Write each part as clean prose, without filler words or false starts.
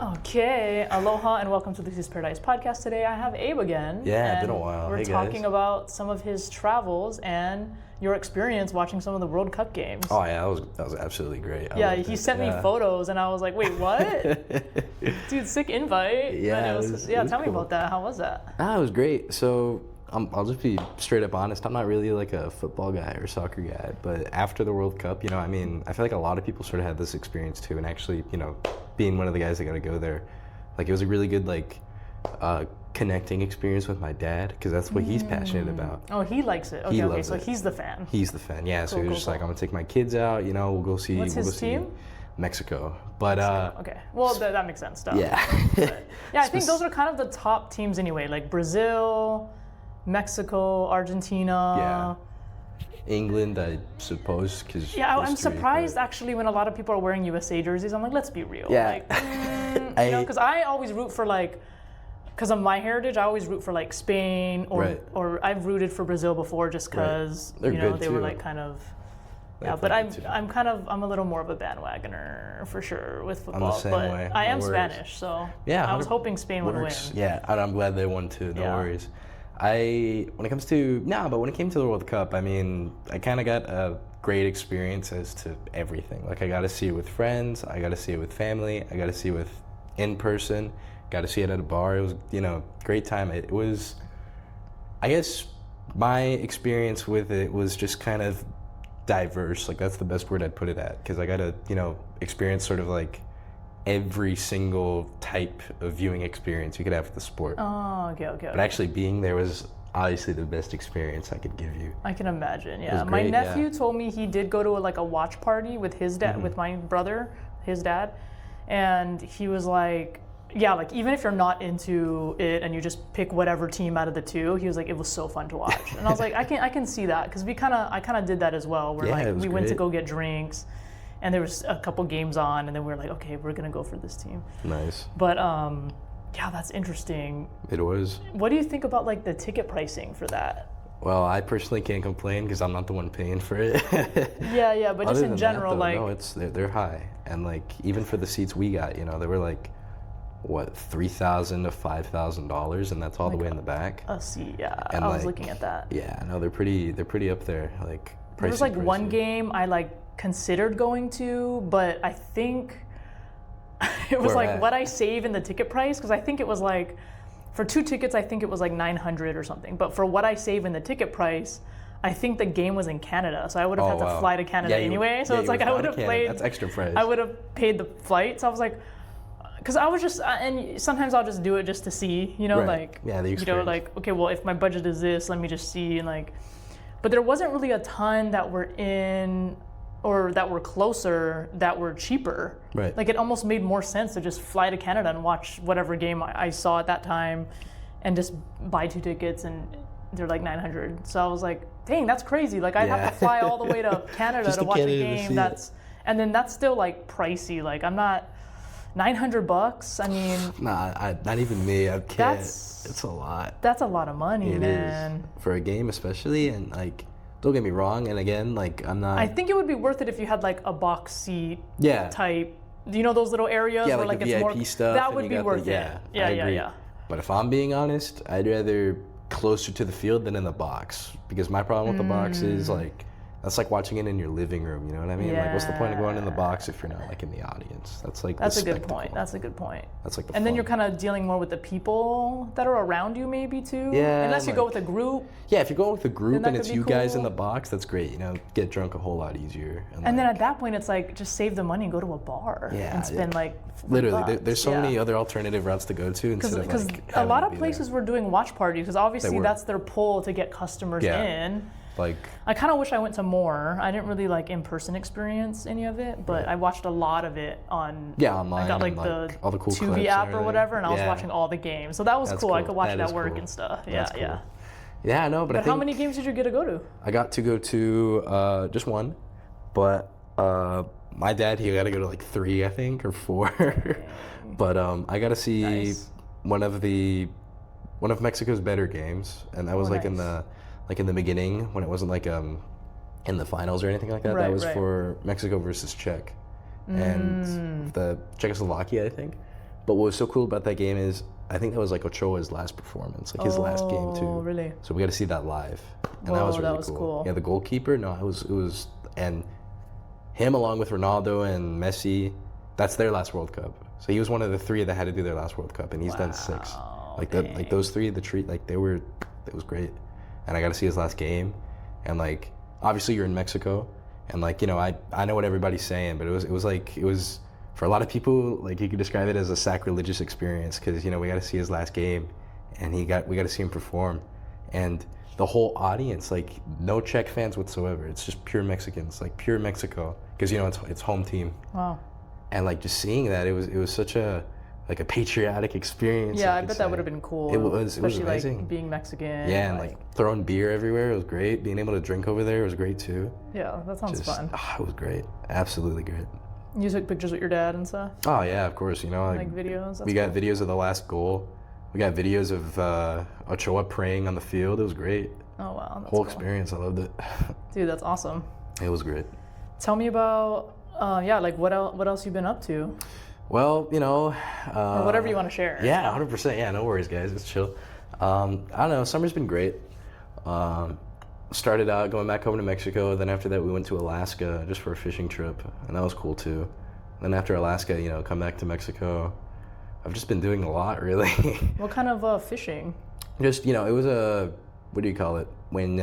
Okay, aloha and welcome to the Lucy's Paradise podcast. Today I have Abe again. Yeah, and been a while. We're Hey, talking guys. about some of his travels and your experience watching some of the World Cup games. Oh yeah, that was absolutely great. I yeah, loved he it. sent me Yeah. photos and I was like, wait, what? Dude, sick invite. Yeah, But it was tell me cool. about that. How was that? It was great. So I'll just be straight up honest. I'm not really like a football guy or soccer guy, but after the World Cup, I feel like a lot of people sort of had this experience too. And actually, being one of the guys that got to go there, like it was a really good connecting experience with my dad because that's what he's passionate about. Oh, he likes it. Okay, He okay, loves so it. he's the fan. He's the fan. Yeah, so Cool, he was cool, just like, cool. I'm gonna take my kids out. We'll go see. What's we'll his go see team? Mexico. But Okay, well, that makes sense, stuff. yeah. Yeah, I think those are kind of the top teams anyway, like Brazil, Mexico, Argentina. Yeah. England, I suppose, because I'm surprised actually when a lot of people are wearing USA jerseys. I'm like, let's be real. Yeah. Like, because I always root for because of my heritage, I always root for like Spain Right. or I've rooted for Brazil before just because They're good they were too. like kind of. They Yeah, but play I'm good too. I'm a little more of a bandwagoner for sure with football. same but way. I No am worries. Spanish, so Yeah, I was 100 hoping Spain would win. works. Yeah, and I'm glad they won too. No Yeah. worries. When it came to the World Cup, I kind of got a great experience as to everything. Like I got to see it with friends, I got to see it with family, I got to see it with in person, got to see it at a bar. It was, great time. It was, I guess, my experience with it was just kind of diverse. Like that's the best word I'd put it at, because I got to, experience sort of like every single type of viewing experience you could have with the sport. Oh, okay. But actually being there was obviously the best experience I could give you. I can imagine. Yeah, was my great, nephew yeah. told me he did go to a watch party with his dad, with my brother, his dad, and he was like, yeah, like even if you're not into it and you just pick whatever team out of the two, he was like, it was so fun to watch. And I was like, I can see that because I kind of did that as well. Where Yeah, it was we went to great. go get drinks, and there was a couple games on, and then we were like, okay, we're gonna go for this team. Nice. But yeah, that's interesting. It was. What do you think about like the ticket pricing for that? Well, I personally can't complain because I'm not the one paying for it. Yeah, but just Other in than general, that, though, like. no, they're high, and like even for the seats we got, they were like, what, $3,000 to $5,000, and that's all the way in the back. A seat, yeah. And I was looking at that. Yeah, no, they're pretty up there. Like There was pricey, like one pricey. game I considered going to, but I think it was Where like at? what I save in the ticket price, because I think it was like for 2 tickets I think it was like 900 or something. But for what I save in the ticket price, I think the game was in Canada, so I would have had to fly to Canada Yeah, anyway. So yeah, it's you like would I fly would to have Canada. played. That's extra price. I would have paid the flight. So I was like, because I was just, and sometimes I'll just do it just to see, Right. like, Yeah, the experience. like, okay, well, if my budget is this, let me just see, and like, but there wasn't really a ton that were in, or that were closer, that were cheaper. Right. Like, it almost made more sense to just fly to Canada and watch whatever game I saw at that time, and just buy 2 tickets, and they're like 900. So I was like, dang, that's crazy. Like, I'd have to fly all the way to Canada Just to to watch a Canada to game. see it. And then that's still like pricey. Like, I'm not. $900. I mean, Nah, not even me. I can't. That's- It's a lot. that's a lot of money, It man. is for a game, especially, and like, don't get me wrong. And again, like, I'm not. I think it would be worth it if you had like a box seat Yeah. type. Those little areas Yeah, where like like the it's VIP more. stuff. That and would you be got worth the, it. I agree. Yeah. But if I'm being honest, I'd rather closer to the field than in the box, because my problem with the box is like, that's like watching it in your living room. You know what I mean? Like, what's the point of going in the box if you're not like in the audience? That's like That's the a good spectacle. point. That's a good point. That's like the And then fun. you're kind of dealing more with the people that are around you, maybe too. Yeah, Unless you go like- with a group. Yeah, if you're going with a group that and could it's be you guys cool. in the box, that's great. Get drunk a whole lot easier. And then at that point, it's like just save the money and go to a bar Yeah, and spend yeah. like Literally, $40. there's so Yeah. many other alternative routes to go to instead of Because like a having lot to of be places there. were doing watch parties because obviously were. that's their pull to get customers Yeah. in. Like, I kind of wish I went to more. I didn't really like in-person experience any of it, but I watched a lot of it on. yeah, online. I got like and, the all the cool Tubi clips app and or everything. whatever, and I was Yeah. watching all the games. So that was That's cool. I cool. could watch That it at is work cool. and stuff. That's Yeah. cool. Yeah, I know, but I But think how many games did you get to go to? I got to go to just one, but my dad, he got to go to like 3, I think, or 4. But I got to see Nice. one of Mexico's better games, and that was Oh, like in nice. the beginning when it wasn't like in the finals or anything like that. Right, That was right. for Mexico versus Czech, and the Czechoslovakia, I think. But what was so cool about that game is I think that was like Ochoa's last performance, like his last game too. Oh, really? So we got to see that live, and Whoa, that was that really was cool. cool. Yeah, the goalkeeper. No, it was, and him along with Ronaldo and Messi. That's their last World Cup. So he was one of the 3 that had to do their last World Cup, and he's done 6. Like that, like those 3, the treat, like it was great. And I got to see his last game, and like obviously you're in Mexico, and like I know what everybody's saying, but it was for a lot of people, like you could describe it as a sacrilegious experience because we got to see his last game, and we got to see him perform, and the whole audience, like no Czech fans whatsoever. It's just pure Mexicans, like pure Mexico, because it's home team. Wow. And like just seeing that, it was such a patriotic experience. Yeah, I bet that would have been cool. It was amazing. Like being Mexican. Yeah, and like throwing beer everywhere, it was great. Being able to drink over there was great too. Yeah, that sounds fun. It was great, absolutely great. You took pictures with your dad and stuff? Oh yeah, of course. Like videos. We got videos of the last goal. We got videos of Ochoa praying on the field. It was great. Oh wow, that's whole cool. experience. I loved it. Dude, that's awesome. It was great. Tell me about like what else you've been up to? Well, or whatever you want to share. Yeah, 100%. Yeah, no worries, guys. It's chill. I don't know. Summer's been great. Started out going back home to Mexico. Then after that, we went to Alaska just for a fishing trip, and that was cool too. Then after Alaska, come back to Mexico. I've just been doing a lot, really. What kind of fishing? Just it was what do you call it when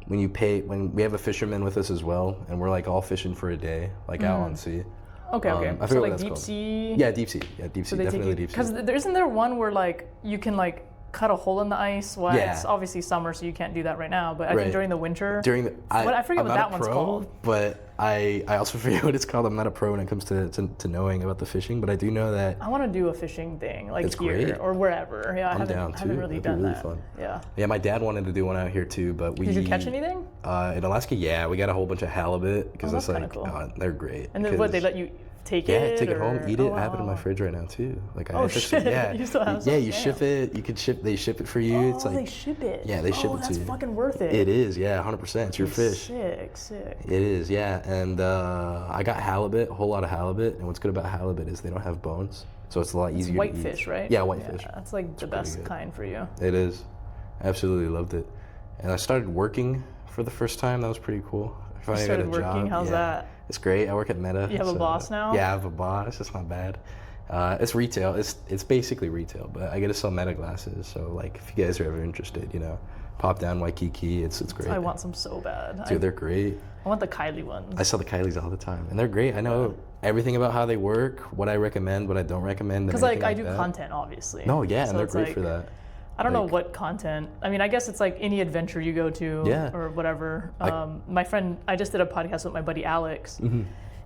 we have a fisherman with us as well, and we're like all fishing for a day, like out on sea. Okay. I So forget what like that's deep called. sea. Yeah, deep sea. Yeah, deep sea. Definitely deep sea. Because isn't there one where like you can like cut a hole in the ice? Well, Yeah. it's obviously summer, so you can't do that right now. But I think during the winter. I forget I'm what not that a one's pro, called. But I also forget what it's called. I'm not a pro when it comes to knowing about the fishing, but I do know that I want to do a fishing thing like It's here great. or wherever. Yeah, I I'm down haven't too. really That'd be done really that. fun. Yeah. Yeah, my dad wanted to do one out here too, but we. Did you catch anything? In Alaska, yeah, we got a whole bunch of halibut because that's like kinda cool. they're great. And then what, they let you take Yeah, it? take it home, eat it. Oh, I have it in my wow. fridge right now too. Like I Oh, fixed shit. it. Yeah, You still have yeah. some? You Damn. ship it. You could ship. They ship it for you. It's like they ship it. Yeah, they ship it to that's you. fucking worth it. It is. Yeah, 100%. It's your fish. Sick. It is. Yeah, and I got halibut, a whole lot of halibut. And what's good about halibut is they don't have bones, so it's a lot easier. White to eat. fish, right? Yeah, whitefish. That's like the best good. kind for you. It is. I absolutely loved it, and I started working for the first time. That was pretty cool. I finally started got a working? job. How's that? It's great. I work at Meta. You have a boss now? Yeah, I have a boss. It's not bad. It's retail. It's basically retail, but I get to sell Meta glasses. So like, if you guys are ever interested, pop down Waikiki. It's great. I want some so bad. Dude, they're great. I want the Kylie ones. I sell the Kylies all the time, and they're great. I know everything about how they work, what I recommend, what I don't recommend. Because like I do that. content, obviously. No, yeah, So and they're it's great like, for that. I don't know what content. I mean, I guess it's like any adventure you go to or whatever. My friend, I just did a podcast with my buddy Alex,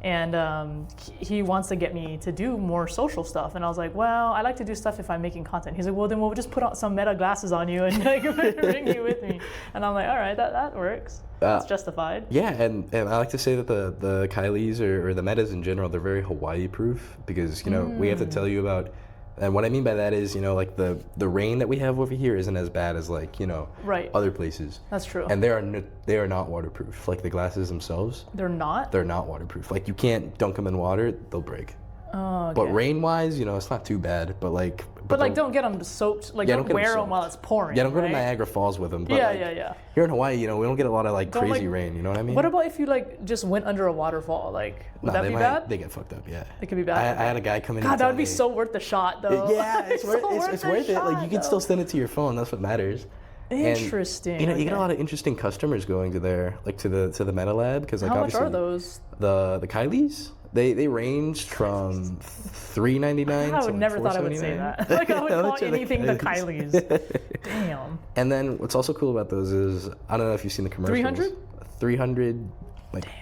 and he wants to get me to do more social stuff. And I was like, well, I like to do stuff if I'm making content. He's like, well, then we'll just put on some Meta glasses on you and like bring you with me. And I'm like, all right, that works. That's justified. Yeah, and I like to say that the Kylies or the Metas in general, they're very Hawaii proof because we have to tell you about. And what I mean by that is, like the rain that we have over here isn't as bad as like, Right. other places. That's true. And they are not waterproof. Like the glasses themselves, They're not? they're not waterproof. Like you can't dunk them in water, they'll break. Oh, okay. But rain-wise, it's not too bad. But like, But like, don't get them soaked. Like, don't get 'em wear them soaked. while it's pouring. Yeah, don't go to right? Niagara Falls with them. But Yeah, like, yeah. Here in Hawaii, we don't get a lot of like Don't, crazy like- rain. You know what I mean? What about if you like just went under a waterfall? Like, would that they be might, bad? They get fucked up. Yeah, It could be bad. I had a guy come in. God, and that tell would be me- so worth the shot, though. Yeah, it's worth the it. shot, Like you can still send it to your phone. That's what matters. Interesting. And, you get a okay. lot of interesting customers going to the Meta Lab because like How much obviously are those? the Kylies. They ranged from $3.99. I would to never thought I would say $4.79. that. Like I would I'll call let you the anything the Kylies. Damn. And then what's also cool about those is I don't know if you've seen the commercials. 300? 300. Like, Damn.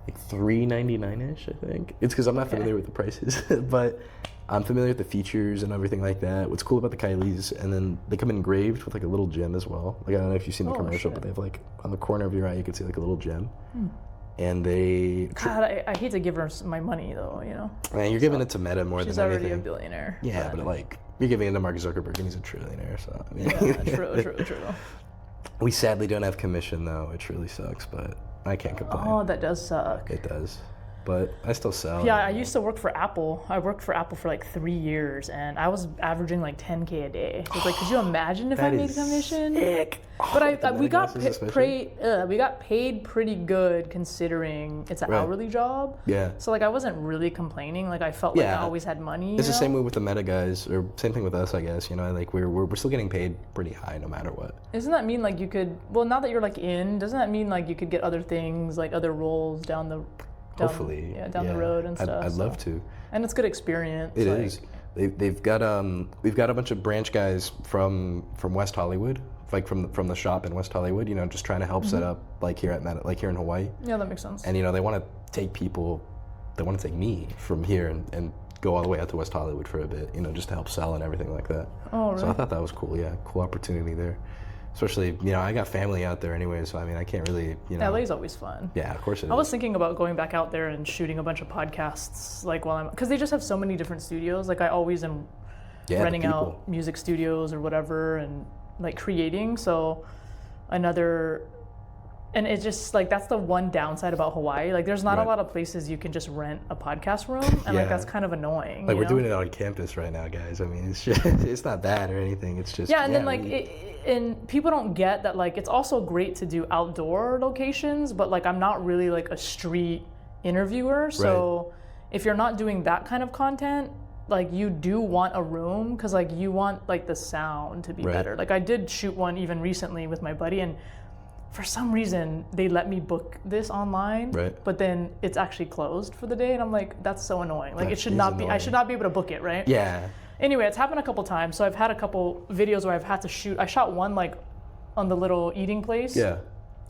like $3.99-ish, I think. It's because I'm not familiar with the prices, but I'm familiar with the features and everything like that. What's cool about the Kylies, and then they come engraved with like a little gem as well. Like I don't know if you've seen the commercial, shit. but they have like on the corner of your eye, you can see like a little gem. And they, God, I hate to give her my money though. man, you're giving it to Meta more She's than already anything. a billionaire. Yeah, but like you're giving it to Mark Zuckerberg, and he's a trillionaire. So I mean, Yeah, true. we sadly don't have commission though, which really sucks, but I can't complain. Oh, that does suck. It does. but I still sell. Yeah, I used to work for Apple. I worked for Apple for like 3 years, and I was averaging like 10K a day. So it's like, could you imagine if I made commission? Sick. But we got paid pretty good considering it's an hourly job. Yeah. So like I wasn't really complaining. Like I felt like I always had money. It's the same way with the Meta guys, or same thing with us, I guess. You know, like we're still getting paid pretty high no matter what. Doesn't that mean like you could? Well, now that you're like in, doesn't that mean like you could get other things, like other roles down the hopefully the road and stuff? I'd love to. And it's good experience. It is. We've got a bunch of branch guys from West Hollywood, like from the shop in West Hollywood. You know, just trying to help set up like here in Hawaii. Yeah, that makes sense. And you know, they want to take people, they want to take me from here and go all the way out to West Hollywood for a bit. You know, just to help sell and everything like that. Oh, really? So I thought that was cool. Yeah, cool opportunity there. Especially, you know, I got family out there anyway, so I mean, I can't really, you know. LA's always fun. Yeah, of course it is. I was thinking about going back out there and shooting a bunch of podcasts, like because they just have so many different studios. Like I always am renting out music studios or whatever and like creating. So and it's just like, that's the one downside about Hawaii. Like there's not a lot of places you can just rent a podcast room, and like that's kind of annoying. Like we're doing it on campus right now, guys. I mean, it's just, it's not bad or anything. It's just and then like and people don't get that like it's also great to do outdoor locations, but like I'm not really like a street interviewer. So if you're not doing that kind of content, like you do want a room because like you want like the sound to be better. Like I did shoot one even recently with my buddy, and for some reason they let me book this online, but then it's actually closed for the day, and I'm like, that's so annoying. Like it should not be. I should not be able to book it, right? Yeah. Anyway, it's happened a couple times. So I've had a couple videos where I've had to shoot. I shot one like on the little eating place. Yeah.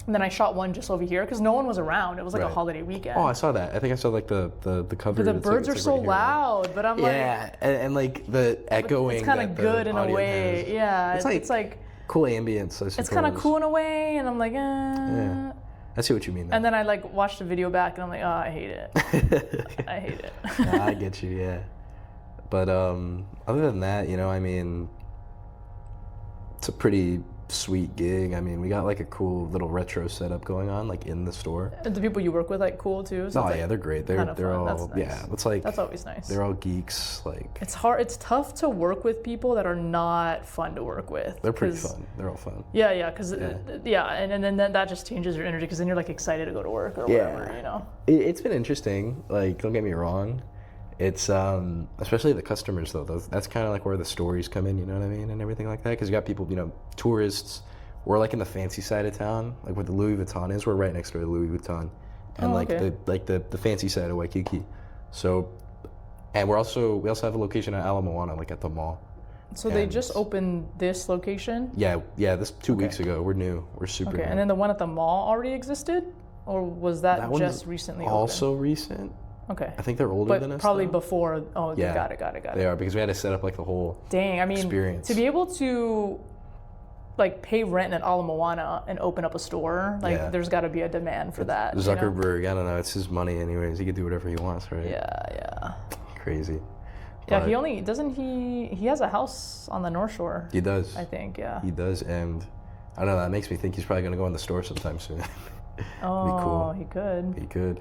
And then I shot one just over here because no one was around. It was like a holiday weekend. Oh, I saw that. I think I saw like the cover. But the birds are so loud. But I'm like, and like the echoing. It's kind of good in a way. Has. Yeah. It's like cool ambience. I suppose. It's kind of cool in a way, and I'm like, Yeah. I see what you mean. Though. And then I like watched the video back, and I'm like, oh, I hate it. I hate it. Nah, I get you. Yeah. But other than that, you know, I mean, it's a pretty sweet gig. I mean, we got like a cool little retro setup going on, like in the store. And the people you work with, like, cool too. So yeah, they're great. They're all nice. It's like that's always nice. They're all geeks. Like it's hard. It's tough to work with people that are not fun to work with. They're pretty fun. They're all fun. Yeah, because and then that just changes your energy because then you're like excited to go to work or whatever. You know. It's been interesting. Like, don't get me wrong. It's especially the customers though. That's kind of like where the stories come in, you know what I mean, and everything like that. Because you got people, you know, tourists. We're like in the fancy side of town, like where the Louis Vuitton is. We're right next to the Louis Vuitton, and the fancy side of Waikiki. So, and we also have a location at Ala Moana, like at the mall. So they just opened this location? Yeah. This 2 weeks ago. We're new. We're super new. And then the one at the mall already existed, or was that just recently? Also recent. Okay. I think they're older than us. Probably before. Oh, yeah. Got it. They are, because we had to set up like the whole experience. To be able to like pay rent at Ala Moana and open up a store, like there's got to be a demand for that. Zuckerberg, I don't know. It's his money anyways. He can do whatever he wants, right? Yeah. Crazy. Yeah, he has a house on the North Shore. He does. I think, yeah. He does, and I don't know. That makes me think he's probably gonna go in the store sometime soon. Oh, be cool. He could. He could.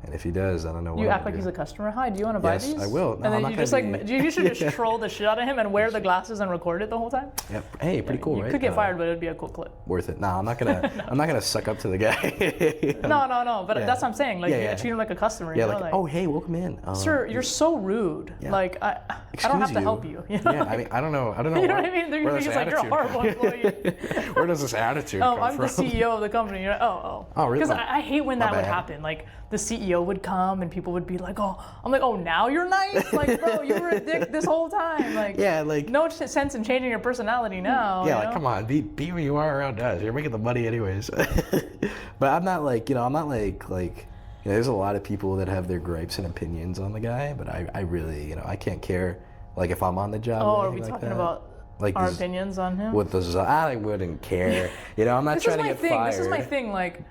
And if he does, I don't know what. You act like he's a customer. Hi, do you want to buy these? Yes, I will. No, and then you should just troll the shit out of him and wear the glasses and record it the whole time. Yeah. Hey, pretty cool, right? You could get fired, but it'd be a cool clip. Worth it. Nah, I'm not gonna. I'm not gonna suck up to the guy. No. But that's what I'm saying. Like, you treat him like a customer. Yeah, you know? like, oh, hey, welcome in. Sir, you're so rude. Yeah. Like, I don't have to help you. You know? Yeah, I mean, I don't know. You know what I mean? They're just like, you're a horrible employee. Where does this attitude come from? I'm the CEO of the company. You're like, oh, really? Because I hate when that would happen. Like, the CEO would come and people would be like, oh, I'm like, oh, now you're nice? Like, bro, you were a dick this whole time. Like, no sense in changing your personality now. Yeah, like, come on, be who you are around us. You're making the money anyways. But I'm not like, there's a lot of people that have their gripes and opinions on the guy, but I really, I can't care, like, if I'm on the job. Oh, are we talking about like our opinions on him? I wouldn't care. I'm not trying to get fired. This is my thing, like,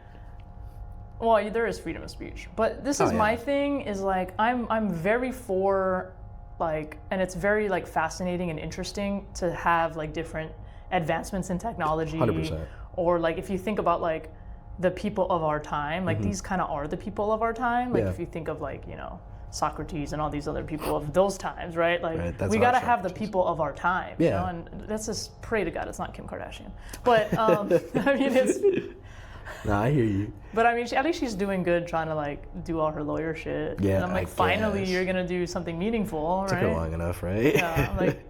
well, there is freedom of speech, but this is my thing, is like, I'm very for, like, and it's very, like, fascinating and interesting to have, like, different advancements in technology. 100%. Or, like, if you think about, like, the people of our time. Like these kind of are the people of our time. Like Yeah. if you think of like, you know, Socrates and all these other people of those times, right? Like Right, that's we our got to have the Socrates. people of our time, you Yeah. know, and let's just pray to God it's not Kim Kardashian. But I mean, it's, No, I hear you. but I mean, at least she's doing good trying to like do all her lawyer shit. Yeah, And I'm like, I finally guess. you're going to do something meaningful, Took her right? long enough, right? Yeah, like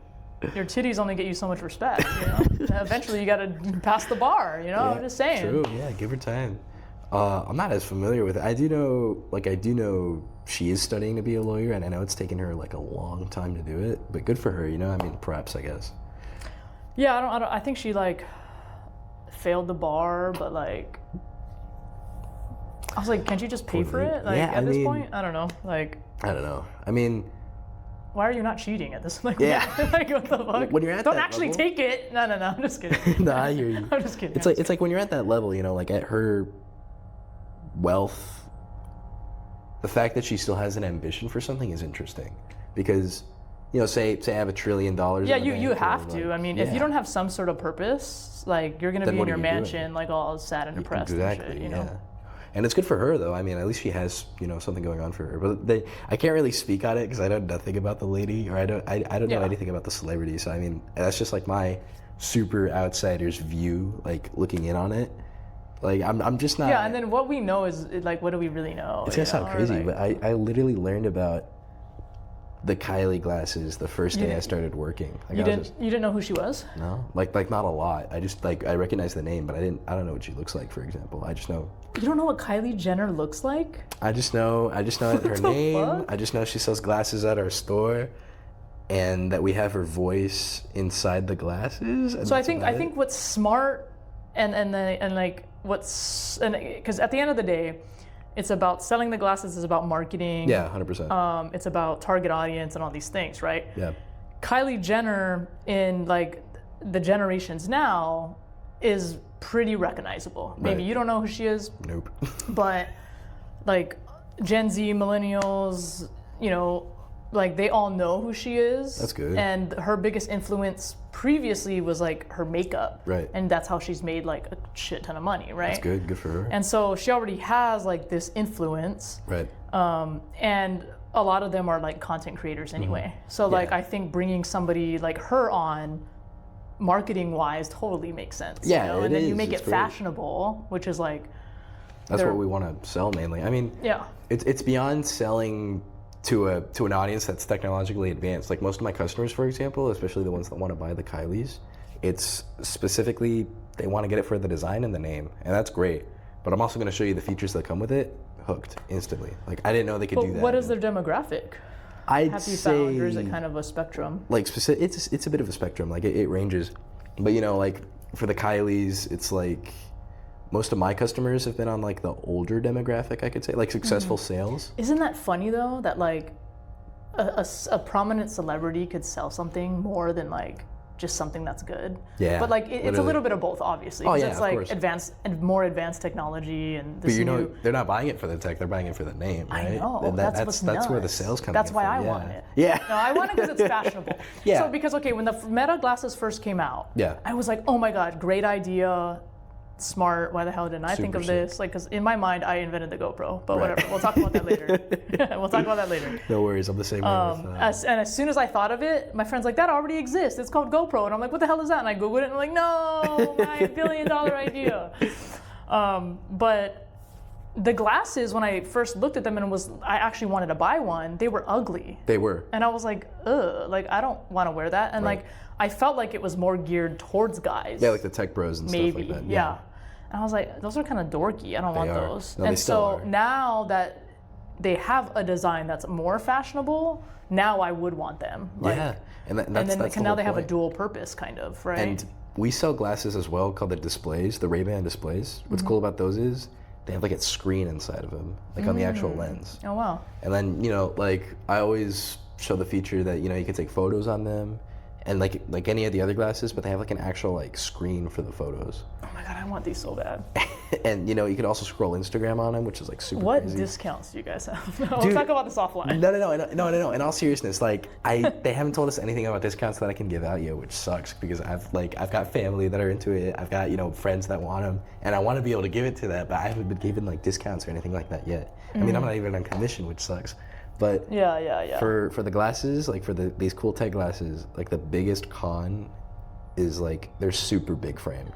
your titties only get you so much respect, you know? And eventually you got to pass the bar, you know? I'm just saying. True. Yeah, give her time. I'm not as familiar with it. I do know she is studying to be a lawyer, and I know it's taken her like a long time to do it. But good for her, you know. I mean, perhaps I guess. Yeah, I don't. I think she like failed the bar, but like, I was like, can't you just pay for it? Like Yeah, at I this mean- point, I don't know. Like, I don't know. I mean, why are you not cheating at this? Like, Yeah. like what the fuck? When you're at don't that actually level- take it. No, I'm just kidding. no, I hear you. I'm just kidding. It's like when you're at that level, you know, like at her wealth, the fact that she still has an ambition for something is interesting, because, you know, say I have $1 trillion. yeah, in the you bank, or, have to. like, I mean, if you yeah. don't have some sort of purpose, like you're gonna Then be in what your are you doing? mansion, like all sad and depressed Exactly, and shit. You know. yeah. And it's good for her, though. I mean, at least she has, you know, something going on for her. But I can't really speak on it because I know nothing about the lady, or I don't know Yeah. anything about the celebrity. So I mean, that's just like my super outsider's view, like looking in on it. Like I'm just not. Yeah, and then what we know is like, what do we really know? It's you gonna sound know? Or, crazy, like- but I literally learned about the Kylie glasses the first You day I didn't- started working. Like, You I was didn't you didn't know who she was? no, like not a lot. I just like I recognize the name, but I don't know what she looks like. For example, I just know You don't know what Kylie Jenner looks like? her the name. fuck? I just know she sells glasses at our store, and that we have her voice inside the glasses. And So I that's think about I it. think what's smart and like what's and because at the end of the day, it's about selling the glasses. It's about marketing. Yeah, 100%. It's about target audience and all these things, right? Yeah, Kylie Jenner in like the generations now is pretty recognizable. Maybe Right. you don't know who she is, nope. but like Gen Z, millennials, you know, like they all know who she is. That's good. And her biggest influence previously was like her makeup. Right. And that's how she's made like a shit ton of money, right? That's good. Good for her. And so she already has like this influence. Right. And a lot of them are like content creators anyway. So like Yeah. I think bringing somebody like her on marketing wise totally makes sense. Yeah, you know? it And then you is. make It's it very- fashionable, which is like That's they're- what we want to sell mainly. I mean, yeah. it's beyond selling to an audience that's technologically advanced. Like most of my customers, for example, especially the ones that want to buy the Kylies, it's specifically they want to get it for the design and the name, and that's great. But I'm also going to show you the features that come with it. Hooked instantly. Like I didn't know they could But do that. what is their demographic? I'd Have you say found, or is it kind of a spectrum? like specific. It's a bit of a spectrum. Like it ranges, but you know, like for the Kylies, it's like most of my customers have been on like the older demographic. I could say like successful sales. Isn't that funny though? That like a prominent celebrity could sell something more than like just something that's good. Yeah, But like it's a literally. little bit of both, obviously. Oh, 'cause yeah, it's of like course. advanced and more advanced technology and this But you know, new. they're not buying it for the tech; they're buying it for the name, right? I know. And That's what's that's where the nuts. sales come. That's in why from. I yeah. want it. Yeah. No, I want it because it's fashionable. Yeah. So because okay, when the Meta glasses first came out, Yeah. I was like, oh my god, great idea, smart. Why the hell didn't I think Super of sick. this? Like, because in my mind, I invented the GoPro. But whatever, we'll talk about that later. We'll talk about that later. No worries, I'm the same way with. As soon as I thought of it, my friend's like, that already exists. It's called GoPro. And I'm like, what the hell is that? And I Googled it and I'm like, no, my $1 billion idea. But the glasses, when I first looked at them and I actually wanted to buy one, they were ugly. They were. And I was like, ugh, like I don't want to wear that. And Right. like, I felt like it was more geared towards guys. Yeah, like the tech bros and Maybe, stuff like that. yeah. And I was like, those are kind of dorky. I don't want are. those. No, they and still so are. now that they have a design that's more fashionable, now I would want them. Like, Yeah. And that's and then that's the now whole they have a point. dual purpose, kind of, right? And we sell glasses as well called the displays, the Ray-Ban displays. What's Mm-hmm. cool about those is they have like a screen inside of them, like on the actual lens. oh wow. And then, you know, like I always show the feature that, you know, you can take photos on them and like any of the other glasses, but they have like an actual like screen for the photos. Oh my god, I want these so bad. And you could also scroll Instagram on them, which is like super What crazy. discounts do you guys have? We'll talk about this offline. No. In all seriousness, like they haven't told us anything about discounts that I can give out yet, which sucks because I've got family that are into it. I've got friends that want them, and I want to be able to give it to them, but I haven't been given like discounts or anything like that yet. I mean, I'm not even on commission, which sucks. But Yeah. For the glasses, like for these cool tech glasses, like the biggest con is like they're super big frame.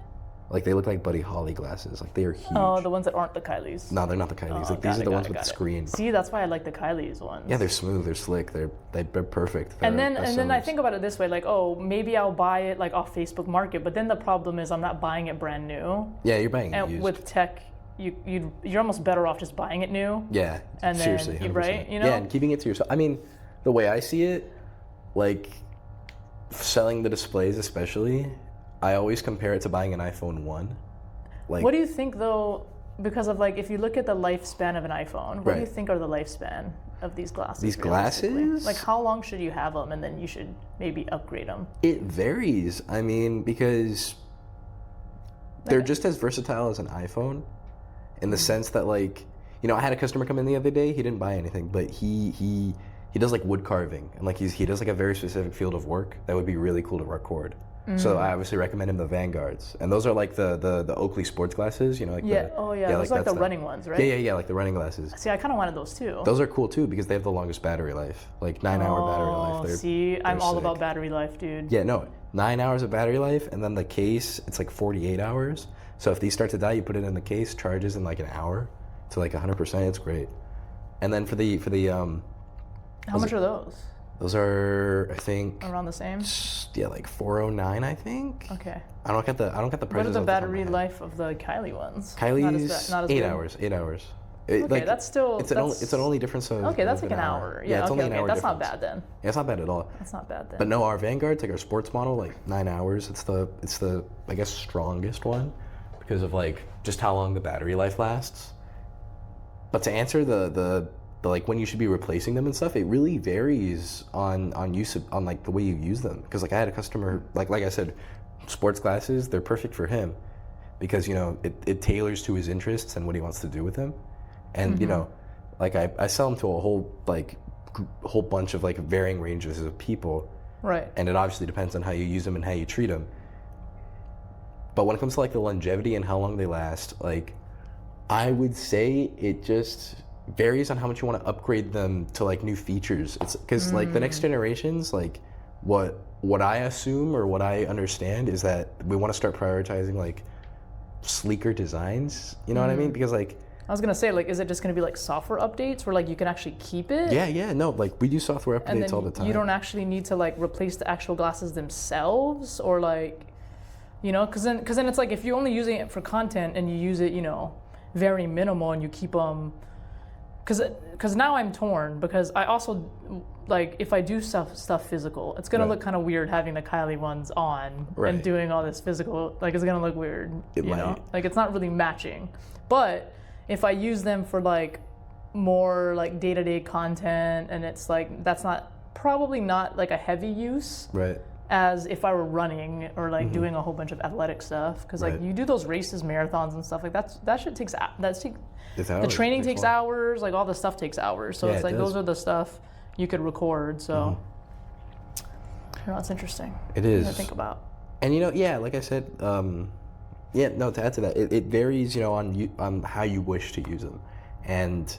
Like they look like Buddy Holly glasses. Like they are huge. Oh, the ones that aren't the Kylie's. No, they're not the Kylie's. Like these are the ones with the screen. See, that's why I like the Kylie's ones. Yeah, they're smooth. They're slick. They're perfect. And then I think about it this way, like, oh, maybe I'll buy it like off Facebook Market, but then the problem is I'm not buying it brand new. Yeah, you're buying it And used. with tech, you're almost better off just buying it new. Yeah, and seriously, then, 100%. right? Yeah, and keeping it to yourself. I mean, the way I see it, like selling the displays especially, I always compare it to buying an iPhone 1. Like, what do you think though? Because of like, if you look at the lifespan of an iPhone, what do you think are the lifespan of these glasses? These realistically? glasses? Like, how long should you have them, and then you should maybe upgrade them? It varies. I mean, because they're just as versatile as an iPhone, in the sense that like, I had a customer come in the other day. He didn't buy anything, but he does like wood carving, and like he does like a very specific field of work that would be really cool to record. So I obviously recommend him the Vanguards, and those are like the Oakley sports glasses, like those are like the running ones, right? Yeah, like the running glasses. See, I kind of wanted those too. Those are cool too because they have the longest battery life, like 9-hour battery life. I'm all sick. about battery life, dude. Yeah, no, 9 hours of battery life, and then the case, it's like 48 hours. So if these start to die, you put it in the case, charges in like an hour to like 100%. It's great. And then for the how much are those? Those are, I think, around the same. Yeah, like 409, I think. Okay. I don't get the prices. What is the battery life of the Kylie ones? Kylie's not as 8 good. hours. 8 hours. Okay, that's still. It's an only difference of. Okay, that's of like an hour. Yeah, it's only an hour that's difference. not bad then. Yeah, it's not bad at all. That's not bad then. But no, our Vanguard's like our sports model, like 9 hours. It's the I guess strongest one because of like just how long the battery life lasts. But to answer the like when you should be replacing them and stuff, it really varies on like the way you use them. Because like I had a customer, like I said, sports glasses, they're perfect for him because it tailors to his interests and what he wants to do with them. And like I sell them to a whole bunch of like varying ranges of people. Right. And it obviously depends on how you use them and how you treat them. But when it comes to like the longevity and how long they last, like I would say it just varies on how much you want to upgrade them to like new features. It's because like the next generations, like what I assume or what I understand is that we want to start prioritizing like sleeker designs. You know what I mean? Because like I was gonna say, like, is it just gonna be like software updates where like you can actually keep it? Yeah, no, like we do software updates and then all the time. You don't actually need to like replace the actual glasses themselves, or like, because then it's like if you're only using it for content and you use it, very minimal and you keep them. Because now I'm torn because I also like if I do stuff physical, it's gonna look kind of weird having the Kylie ones on and doing all this physical. Like it's gonna look weird, It might. Like it's not really matching. But if I use them for like more like day-to-day content, and it's like that's probably not like a heavy use. Right. As if I were running or like doing a whole bunch of athletic stuff, because like you do those races, marathons and stuff like that shit takes the training takes hours, like all the stuff takes hours. So it's like those are the stuff you could record. So it's interesting. It is. To think about. And like I said, to add to that, it varies, on how you wish to use them. And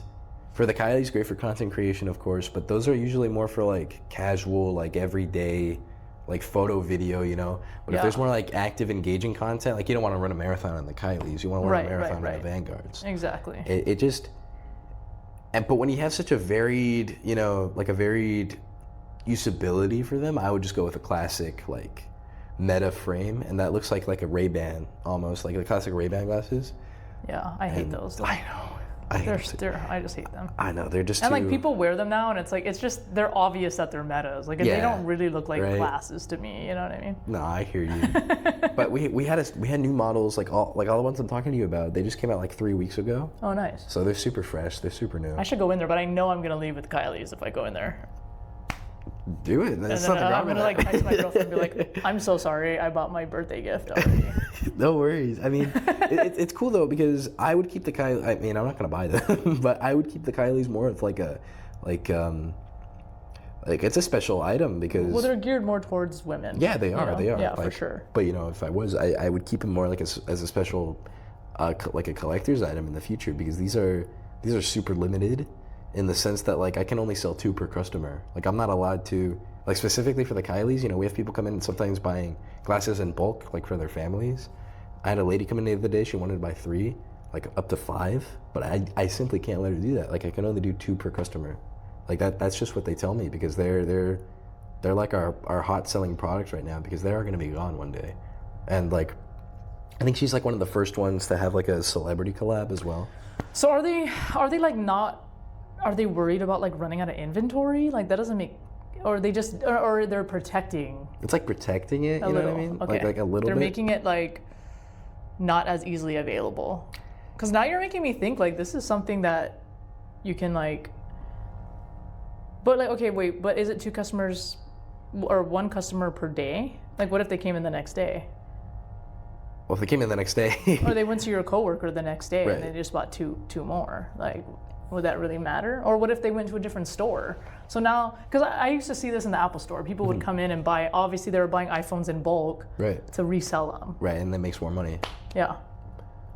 for the Kylie's great for content creation, of course, but those are usually more for like casual, like everyday, like photo, video, But if there's more like active, engaging content, like you don't want to run a marathon on the Kylie's, you want to run a marathon on the Vanguards. Exactly. It just, but when you have such a varied, like a varied usability for them, I would just go with a classic like Meta frame, and that looks like a Ray-Ban almost, like the classic Ray-Ban glasses. Yeah, I hate those. I know. I just hate them. I know, they're just and like people wear them now, and it's just they're obvious that they're Metas. Like they don't really look like glasses to me. You know what I mean? No, I hear you. But we had new models like all the ones I'm talking to you about. They just came out like 3 weeks ago. Oh, nice. So they're super fresh. They're super new. I should go in there, but I know I'm gonna leave with Kylie's if I go in there. Do it. There's And then nothing wrong I'm with gonna that. like text my girlfriend and be like, I'm so sorry, I bought my birthday gift already. No worries. I mean, it's cool though because I would keep the Kylie. I mean, I'm not gonna buy them, but I would keep the Kylies more of like it's a special item because. Well, they're geared more towards women. Yeah, they are. You know? They are. Yeah, like, for sure. But if I was, I would keep them more like as a special, like a collector's item in the future because these are super limited, in the sense that like I can only sell 2 per customer. Like I'm not allowed to, like specifically for the Kylies. We have people come in sometimes buying glasses in bulk, like for their families. I had a lady come in the other day. She wanted to buy 3, like up to 5, but I simply can't let her do that. Like I can only do 2 per customer. Like that's just what they tell me because they're like our hot selling products right now because they are going to be gone one day. And like I think she's like one of the first ones to have like a celebrity collab as well. So are they like not, are they worried about like running out of inventory? Like that doesn't make, or they just, or they're protecting. It's like protecting it, you know what I mean? Okay. Like a little They're bit. making it like not as easily available. Because now you're making me think like this is something that you can like, but like, okay, wait, but is it 2 customers or 1 customer per day? Like what if they came in the next day? Well, if they came in the next day. Or they went to your coworker the next day Right. and they just bought two more. Like, would that really matter? Or what if they went to a different store? So now, because I used to see this in the Apple store. People would come in and buy, obviously they were buying iPhones in bulk Right. to resell them. Right, and that makes more money. Yeah.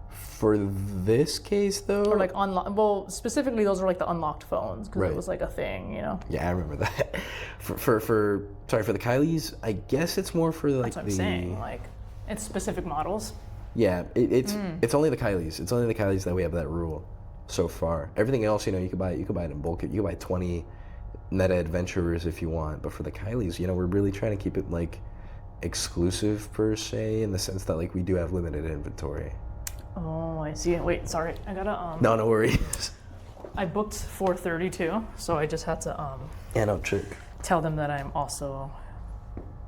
For this case, though. Or like well, specifically those are like the unlocked phones because Right. it was like a thing, Yeah, I remember that. For the Kylies, I guess it's more for like That's what I'm saying. Like, it's specific models. Yeah, it's only the Kylies. It's only the Kylies that we have that rule so far. Everything else, you can buy it in bulk. You can buy 20 Meta Adventurers if you want. But for the Kylies, we're really trying to keep it like exclusive per se, in the sense that like we do have limited inventory. Oh, I see. Wait, sorry. I gotta No worries. I booked 4:30 too, so I just had to Yeah, no, trick. tell them that I'm also.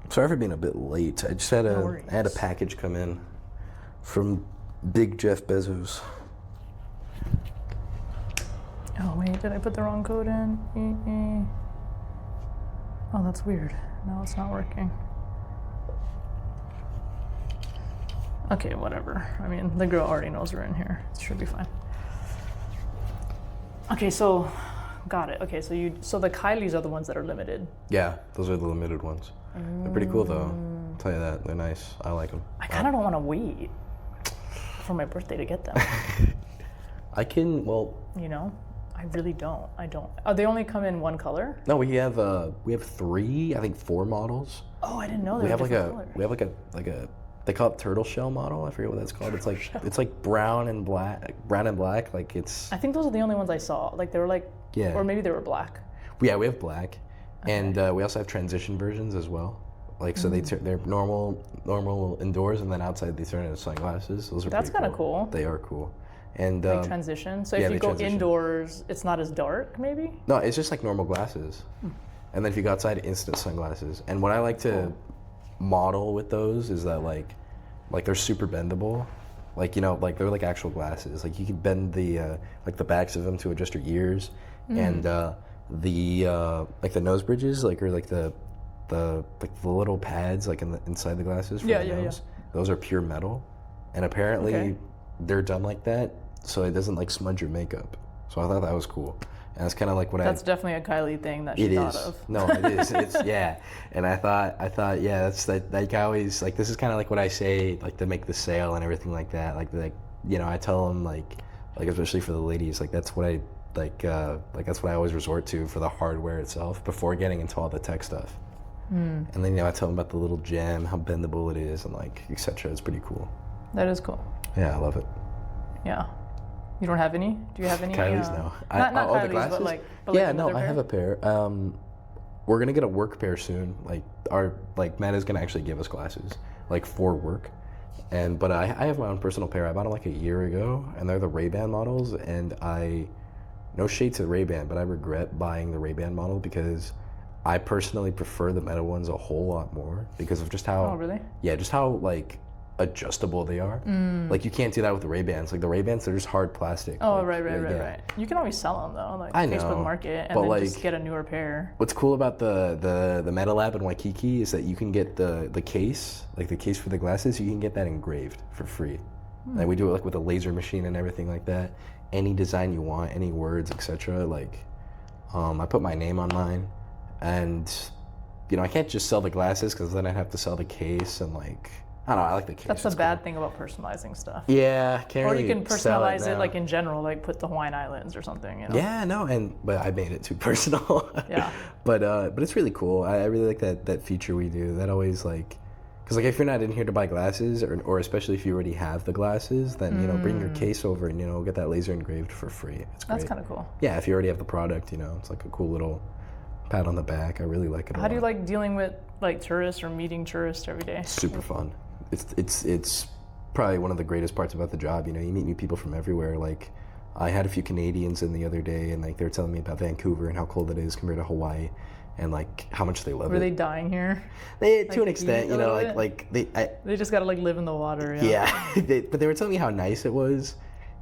Sorry for being a bit late. I just had worries. I had a package come in from Big Jeff Bezos. Oh wait, did I put the wrong code in? Oh, that's weird. No, it's not working. Okay, whatever. I mean, the girl already knows we're in here. It should be fine. Okay, so got it. Okay, so the Kylies are the ones that are limited. Yeah, those are the limited ones. They're pretty cool though. I'll tell you that. They're nice. I like them. I kind of don't want to wait for my birthday to get them. I can, well. I really don't. I don't. Oh, they only come in 1 color? No, we have 3, I think 4 models. Oh, I didn't know they We were have different colors. we have like a they call it turtle shell model. I forget what that's called. It's like brown and black. Like it's. I think those are the only ones I saw. Like they were like, Yeah. or maybe they were black. Yeah, we have black, and we also have transition versions as well. Like so, they're normal indoors, and then outside they turn into sunglasses. Those are That's pretty kind of cool. They are cool, and They transition. So yeah, if you they go transition. indoors, it's not as dark, maybe. no, it's just like normal glasses, and then if you go outside, instant sunglasses. And what I like to model with those is that like they're super bendable. Like like they're like actual glasses. Like you can bend the like the backs of them to adjust your ears, and the like the nose bridges, like or like the little pads like inside the glasses for the nose. Those are pure metal, and apparently they're done like that so it doesn't like smudge your makeup. So I thought that was cool. And that's kind of like what That's definitely a Kylie thing that she it thought is. of. No, it is. It's yeah. And I thought, yeah, that's that. Like I always like this is kind of like what I say, like to make the sale and everything like that. Like I tell them like especially for the ladies, like that's what I like that's what I always resort to for the hardware itself before getting into all the tech stuff. And then I tell them about the little gem, how bendable it is, and like etc. It's pretty cool. That is cool. Yeah, I love it. Yeah. You don't have any? Do you have any? Kylie's no. Not the Kylie's, glasses? but yeah, another no, I pair? have a pair. We're gonna get a work pair soon. Like Meta's gonna actually give us glasses, like for work. But I have my own personal pair. I bought them like a year ago, and they're the Ray-Ban models. And no shade to Ray-Ban, but I regret buying the Ray-Ban model because I personally prefer the Meta ones a whole lot more because of just how. Oh, really? Yeah, just how like adjustable they are. Like you can't do that with the Ray-Bans. Like the Ray-Bans, they're just hard plastic. Oh, like, right. You can always sell them though, like I know, Facebook Market, and but then like, just get a newer pair. What's cool about the Meta Lab in Waikiki is that you can get the case, like the case for the glasses, you can get that engraved for free. Like we do it like with a laser machine and everything like that. Any design you want, any words, etc. Like, I put my name on mine, and you know I can't just sell the glasses because then I'd have to sell the case and like. I don't know, I like the case. That's the bad thing about personalizing stuff. Yeah, can't or really you can sell personalize it now. like in general, like put the Hawaiian Islands or something, you know? Yeah, no, but I made it too personal. Yeah. But it's really cool. I really like that feature we do. That always like, because like if you're not in here to buy glasses, or especially if you already have the glasses, then you know bring your case over and you know get that laser engraved for free. It's great. That's kind of cool. Yeah, if you already have the product, you know, it's like a cool little pat on the back. I really like it. How do you like dealing with like tourists or meeting tourists every day? Super fun. It's probably one of the greatest parts about the job. You know, you meet new people from everywhere. Like, I had a few Canadians in the other day, and like they were telling me about Vancouver and how cold it is compared to Hawaii, and like how much they love it. Were they dying here? They like, to an extent, you know, they just gotta like live in the water. Yeah. But they were telling me how nice it was.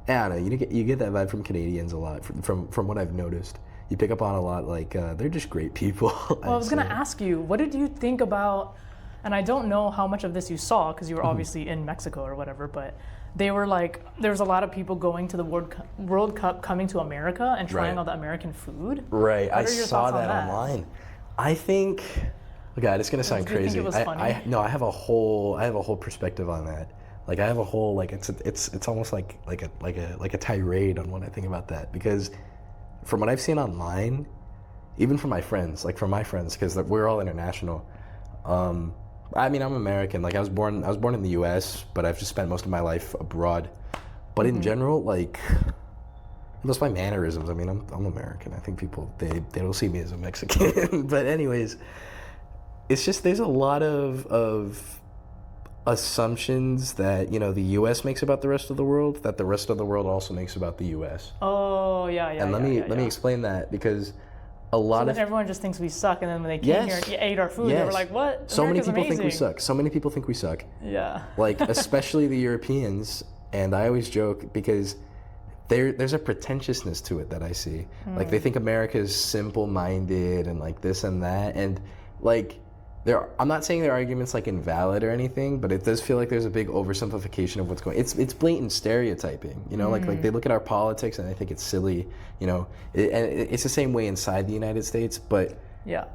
I don't know. You get that vibe from Canadians a lot. From what I've noticed, you pick up on a lot. Like they're just great people. Well, I was gonna ask you, what did you think about? And I don't know how much of this you saw because you were obviously in Mexico or whatever, but they were like, there was a lot of people going to the World Cup coming to America and trying all the American food. Right, I saw that on online. I think, God, it's gonna sound crazy. Do you think it was funny? No, I have a whole perspective on that. Like I have a whole like it's almost like a tirade on what I think about that, because from what I've seen online, even from my friends, because we're all international. I mean, I'm American. Like I was born in the U.S., but I've just spent most of my life abroad. But in general, like, that's my mannerisms. I mean, I'm American. I think people they don't see me as a Mexican. But anyways, it's just there's a lot of assumptions that you know the U.S. makes about the rest of the world that the rest of the world also makes about the U.S. Oh yeah. And let me explain that, because a lot of everyone just thinks we suck, and then when they came here and ate our food, they were like, "What? So many people amazing. think we suck. So many people think we suck." Yeah. Like especially the Europeans, and I always joke because there's a pretentiousness to it that I see. Like they think America is simple-minded and like this and that, and like I'm not saying their argument's like invalid or anything, but it does feel like there's a big oversimplification of what's going. It's blatant stereotyping, you know. Like they look at our politics and they think it's silly, you know. And it's the same way inside the United States, but yeah,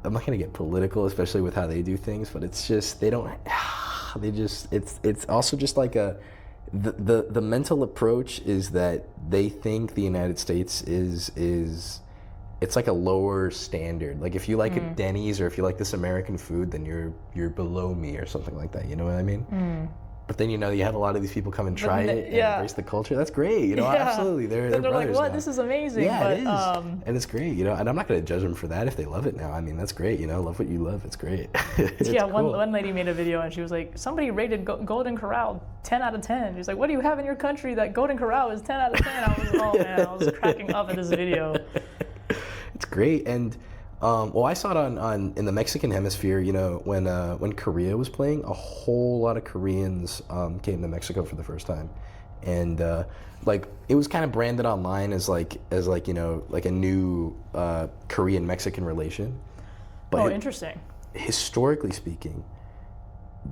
I'm not gonna get political, especially with how they do things. But it's just it's also just like the mental approach is that they think the United States is. It's like a lower standard. Like if you like a Denny's or if you like this American food, then you're below me or something like that. You know what I mean? But then you know you have a lot of these people come and try it and embrace the culture. That's great. You know, absolutely. They're like, brothers what? now. This is amazing. Yeah, but, it is. And it's great. You know, and I'm not going to judge them for that if they love it now. I mean, that's great. You know, love what you love. It's great. It's yeah, cool. one lady made a video and she was like, somebody rated Golden Corral 10 out of 10. She's like, what do you have in your country that Golden Corral is 10 out of 10? I was like, oh man, I was cracking up at this video. It's great. And I saw it in the Mexican hemisphere. You know, when Korea was playing, a whole lot of Koreans came to Mexico for the first time, and like it was kind of branded online as like you know like a new Korean Mexican relation. But interesting. Historically speaking,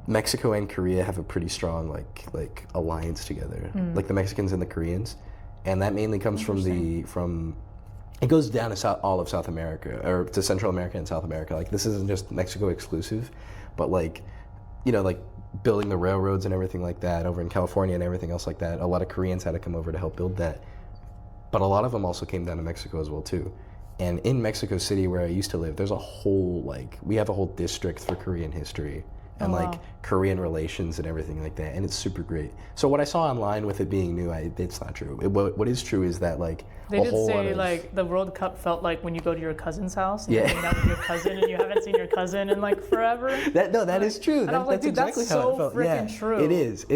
Mexico and Korea have a pretty strong like alliance together, like the Mexicans and the Koreans, and that mainly comes from. It goes down to all of South America, or to Central America and South America. Like this isn't just Mexico exclusive, but like, you know, like building the railroads and everything like that over in California and everything else like that. A lot of Koreans had to come over to help build that, but a lot of them also came down to Mexico as well too. And in Mexico City, where I used to live, there's a whole we have a whole district for Korean history and Korean relations and everything like that, and it's super great. So what I saw online with it being new, it's not true. What is true is that like they did say like the World Cup felt like when you go to your cousin's house and you hang out with your cousin and you haven't seen your cousin in like forever. That is true. And I was like, dude, exactly that's how so it felt. freaking true. It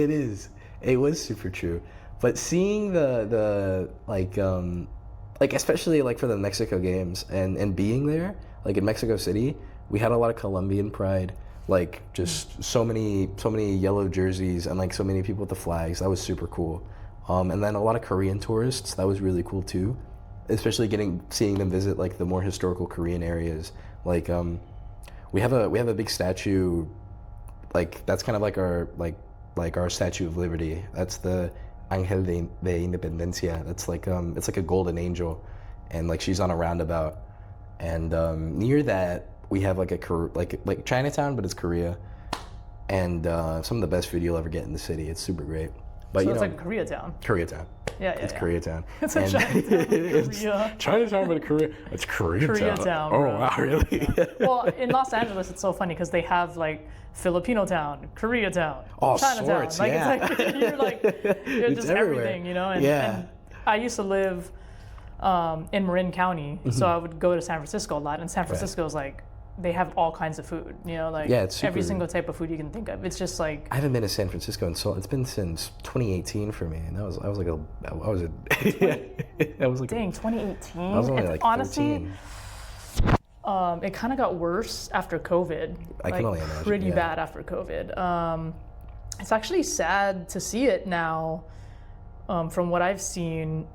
is. It was super true. But seeing the like especially like for the Mexico games and being there, like in Mexico City, we had a lot of Colombian pride. like just so many yellow jerseys and like so many people with the flags. That was super cool. And then a lot of Korean tourists. That was really cool too, especially seeing them visit like the more historical Korean areas. Like we have a big statue, like that's kind of like our Statue of Liberty. That's the Ángel de Independencia. That's like it's like a golden angel, and like she's on a roundabout. And near that we have like like Chinatown, but it's Korea, and some of the best food you'll ever get in the city. It's super great. But so it's like Koreatown. Koreatown. Yeah, It's Koreatown. It's a Chinatown, Korea. Chinatown, but Korea. It's Koreatown. Koreatown, Oh bro. wow, really? Well, in Los Angeles, it's so funny because they have like Filipino town, Koreatown, All Chinatown. sorts, Like yeah. it's like you're like It's just everywhere. everything, you know. And, Yeah. and I used to live in Marin County, so I would go to San Francisco a lot, and San Francisco is like they have all kinds of food, you know, like Yeah, it's every super- single type of food you can think of. It's just like I haven't been to San Francisco it's been since 2018 for me, and I was like dang, 2018. I was only It's like honestly 13. it kind of got worse after COVID. I can only imagine, Pretty yeah. bad after COVID. It's actually sad to see it now, from what I've seen.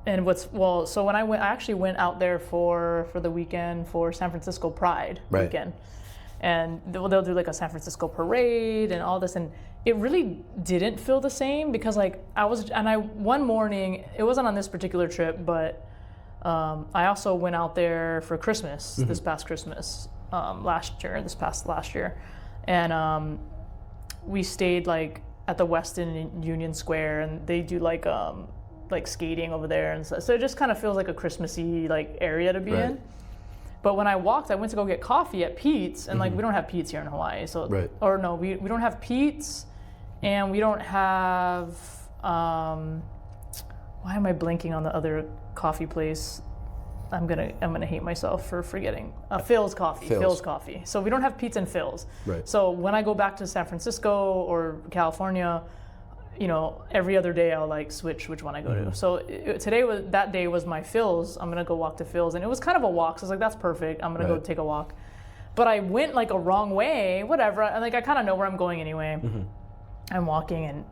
And so when I actually went out there for the weekend for San Francisco Pride Right. weekend, and they'll do like a San Francisco parade and all this, and it really didn't feel the same because like one morning, it wasn't on this particular trip, but I also went out there for Christmas this past Christmas this past last year, and we stayed like at the Westin Union Square, and they do like skating over there, and so it just kind of feels like a Christmassy like area to be Right. in. But when I went to go get coffee at Pete's, and like we don't have Pete's here in Hawaii, so Right. or no, we don't have Pete's, and we don't have why am I blanking on the other coffee place? I'm gonna hate myself for forgetting. Phil's Coffee. Phil's. Phil's Coffee. So we don't have Pete's and Phil's. Right. So when I go back to San Francisco or California, you know, every other day I'll like switch which one I go to. So that day was my Phil's. I'm gonna go walk to Phil's, and it was kind of a walk. So I was like, that's perfect. I'm gonna go Right. take a walk. But I went like a wrong way. Whatever. And like I kind of know where I'm going anyway. I'm walking, and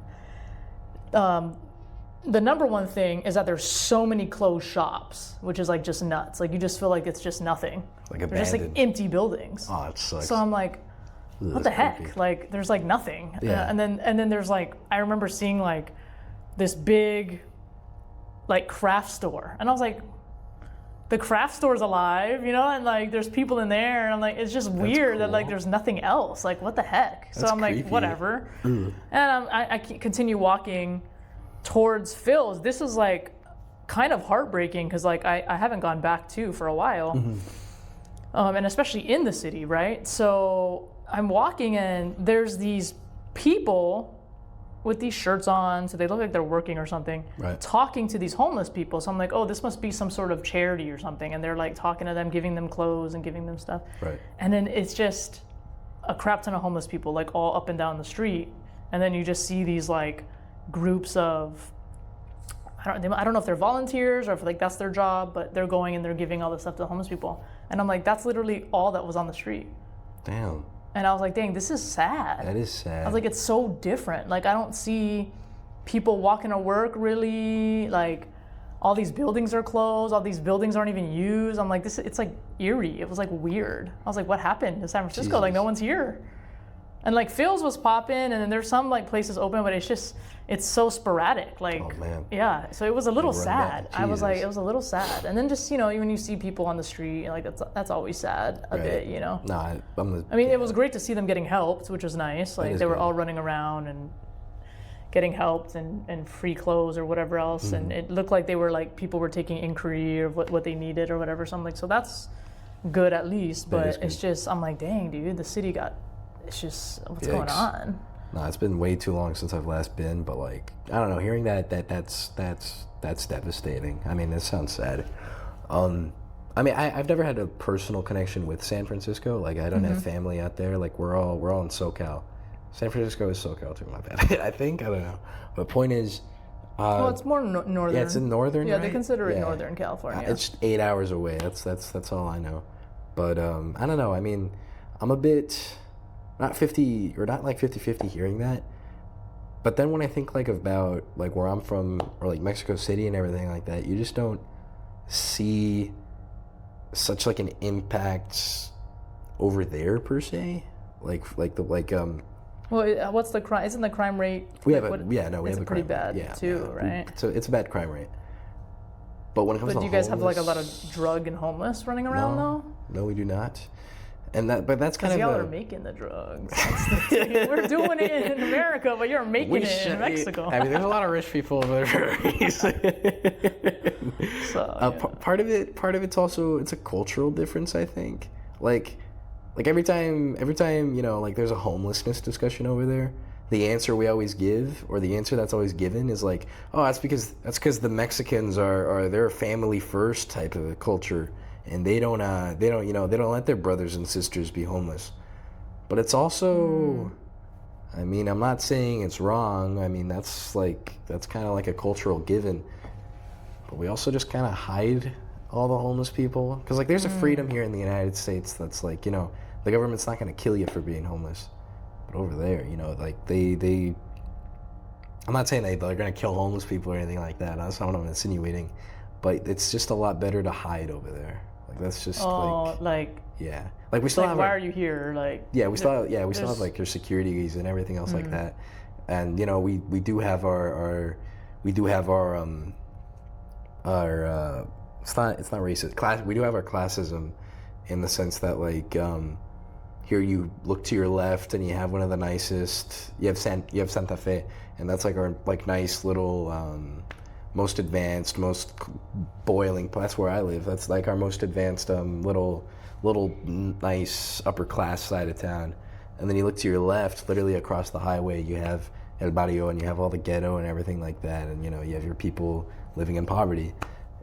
the number one thing is that there's so many closed shops, which is like just nuts. Like you just feel like it's just nothing. Like They're just like abandoned. empty buildings. Oh, it sucks. So I'm like, what the that's heck? creepy. Like there's like nothing. Yeah. And then there's like, I remember seeing like this big like craft store, and I was like, the craft store's alive, you know, and like there's people in there, and I'm like, it's just weird that like cool. there's nothing else. Like what the heck? So That's I'm like, creepy. whatever. And I continue walking towards Phil's. This is like kind of heartbreaking because like I haven't gone back to for a while, and especially in the city, right? So I'm walking, and there's these people with these shirts on, so they look like they're working or something, Right. talking to these homeless people. So I'm like, oh, this must be some sort of charity or something, and they're like talking to them, giving them clothes and giving them stuff. Right. And then it's just a crap ton of homeless people like all up and down the street, and then you just see these like groups of I don't know if they're volunteers or if like that's their job, but they're going and they're giving all this stuff to the homeless people. And I'm like, that's literally all that was on the street. Damn. And I was like, dang, this is sad. That is sad. I was like, it's so different. Like I don't see people walking to work really. Like all these buildings are closed. All these buildings aren't even used. I'm like, it's like eerie. It was like weird. I was like, what happened to San Francisco? Jesus. Like no one's here. And like Phil's was popping, and then there's some like places open, but it's so sporadic. Like, Oh, man. yeah. So it was a little Run sad. down. I was like, Jesus. it was a little sad. And then just when you see people on the street, like that's always sad a Right. bit, you know. Nah, I mean, it was great to see them getting helped, which was nice. Like is they were good. all running around and getting helped and free clothes or whatever else. And it looked like they were like people were taking inquiry of what they needed or whatever. So I'm like, so that's good at least. But is it's good. just, I'm like, dang, dude, the city it's just, what's going Yikes. on? Nah, it's been way too long since I've last been, but like I don't know, hearing that's devastating. I mean, it sounds sad. I mean, I've never had a personal connection with San Francisco. Like I don't have family out there. Like we're all in SoCal. San Francisco is SoCal too. My bad. I think I don't know. But point is, Well, it's more northern. yeah, it's in northern. Yeah, right? they consider it Yeah. Northern California. It's 8 hours away. That's all I know. But I don't know. I mean, I'm a bit not 50 or not like 50-50 hearing that. But then when I think like about like where I'm from or like Mexico City and everything like that, you just don't see such like an impact over there per se. Like Well, what's the crime? Isn't the crime rate? we like, have what, a yeah no we it's have a pretty crime rate. bad too, right? So it's a bad crime rate. But when it comes But to do you guys have like a lot homeless- of drug and homeless running around though? No, we do not. And that's kind Because of y'all a, are making the drugs. We're doing it in America, but you're making it in Mexico. I mean, there's a lot of rich people over there. So, yeah. Part of it's also it's a cultural difference. I think like every time like there's a homelessness discussion over there, the answer we always give or the answer that's always given is like, oh, that's because the Mexicans are they're a family first type of a culture. And they don't let their brothers and sisters be homeless. But it's also, I mean, I'm not saying it's wrong. I mean, that's kind of like a cultural given. But we also just kind of hide all the homeless people. Because like there's a freedom here in the United States that's like, the government's not going to kill you for being homeless. But over there, like they I'm not saying they're going to kill homeless people or anything like that. That's not what I'm insinuating. But it's just a lot better to hide over there. Like that's just yeah. Like we still have. Why are you here? Like we still have like your securities and everything else like that. And we do have our it's not racist class. We do have our classism, in the sense that like here you look to your left and you have one of the nicest. You have Santa Fe, and that's like our like nice little. Most advanced, most boiling. That's where I live. That's like our most advanced little nice upper class side of town. And then you look to your left, literally across the highway, you have El Barrio, and you have all the ghetto and everything like that. And you have your people living in poverty.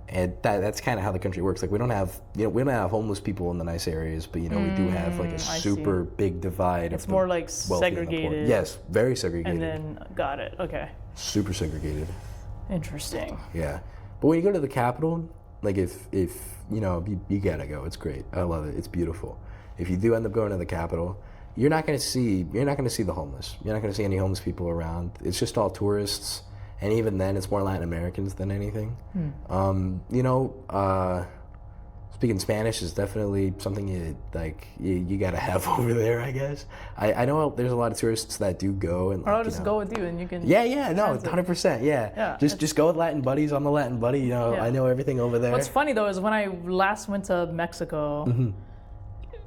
And that's kind of how the country works. Like we don't have homeless people in the nice areas, but we do have like a super big divide. It's more like segregated. Yes, very segregated. And then got it. Okay. Super segregated. Interesting. Yeah, but when you go to the Capitol, like if you gotta go. It's great. I love it. It's beautiful. If you do end up going to the Capitol, you're not gonna see the homeless. You're not gonna see any homeless people around. It's just all tourists, and even then, it's more Latin Americans than anything. Speaking Spanish is definitely something you gotta have over there, I guess. I know there's a lot of tourists that do go and. Or I'll just go with you and you can. Yeah, 100%. Yeah. Just go with Latin buddies. I'm the Latin buddy. Yeah. I know everything over there. What's funny though is when I last went to Mexico.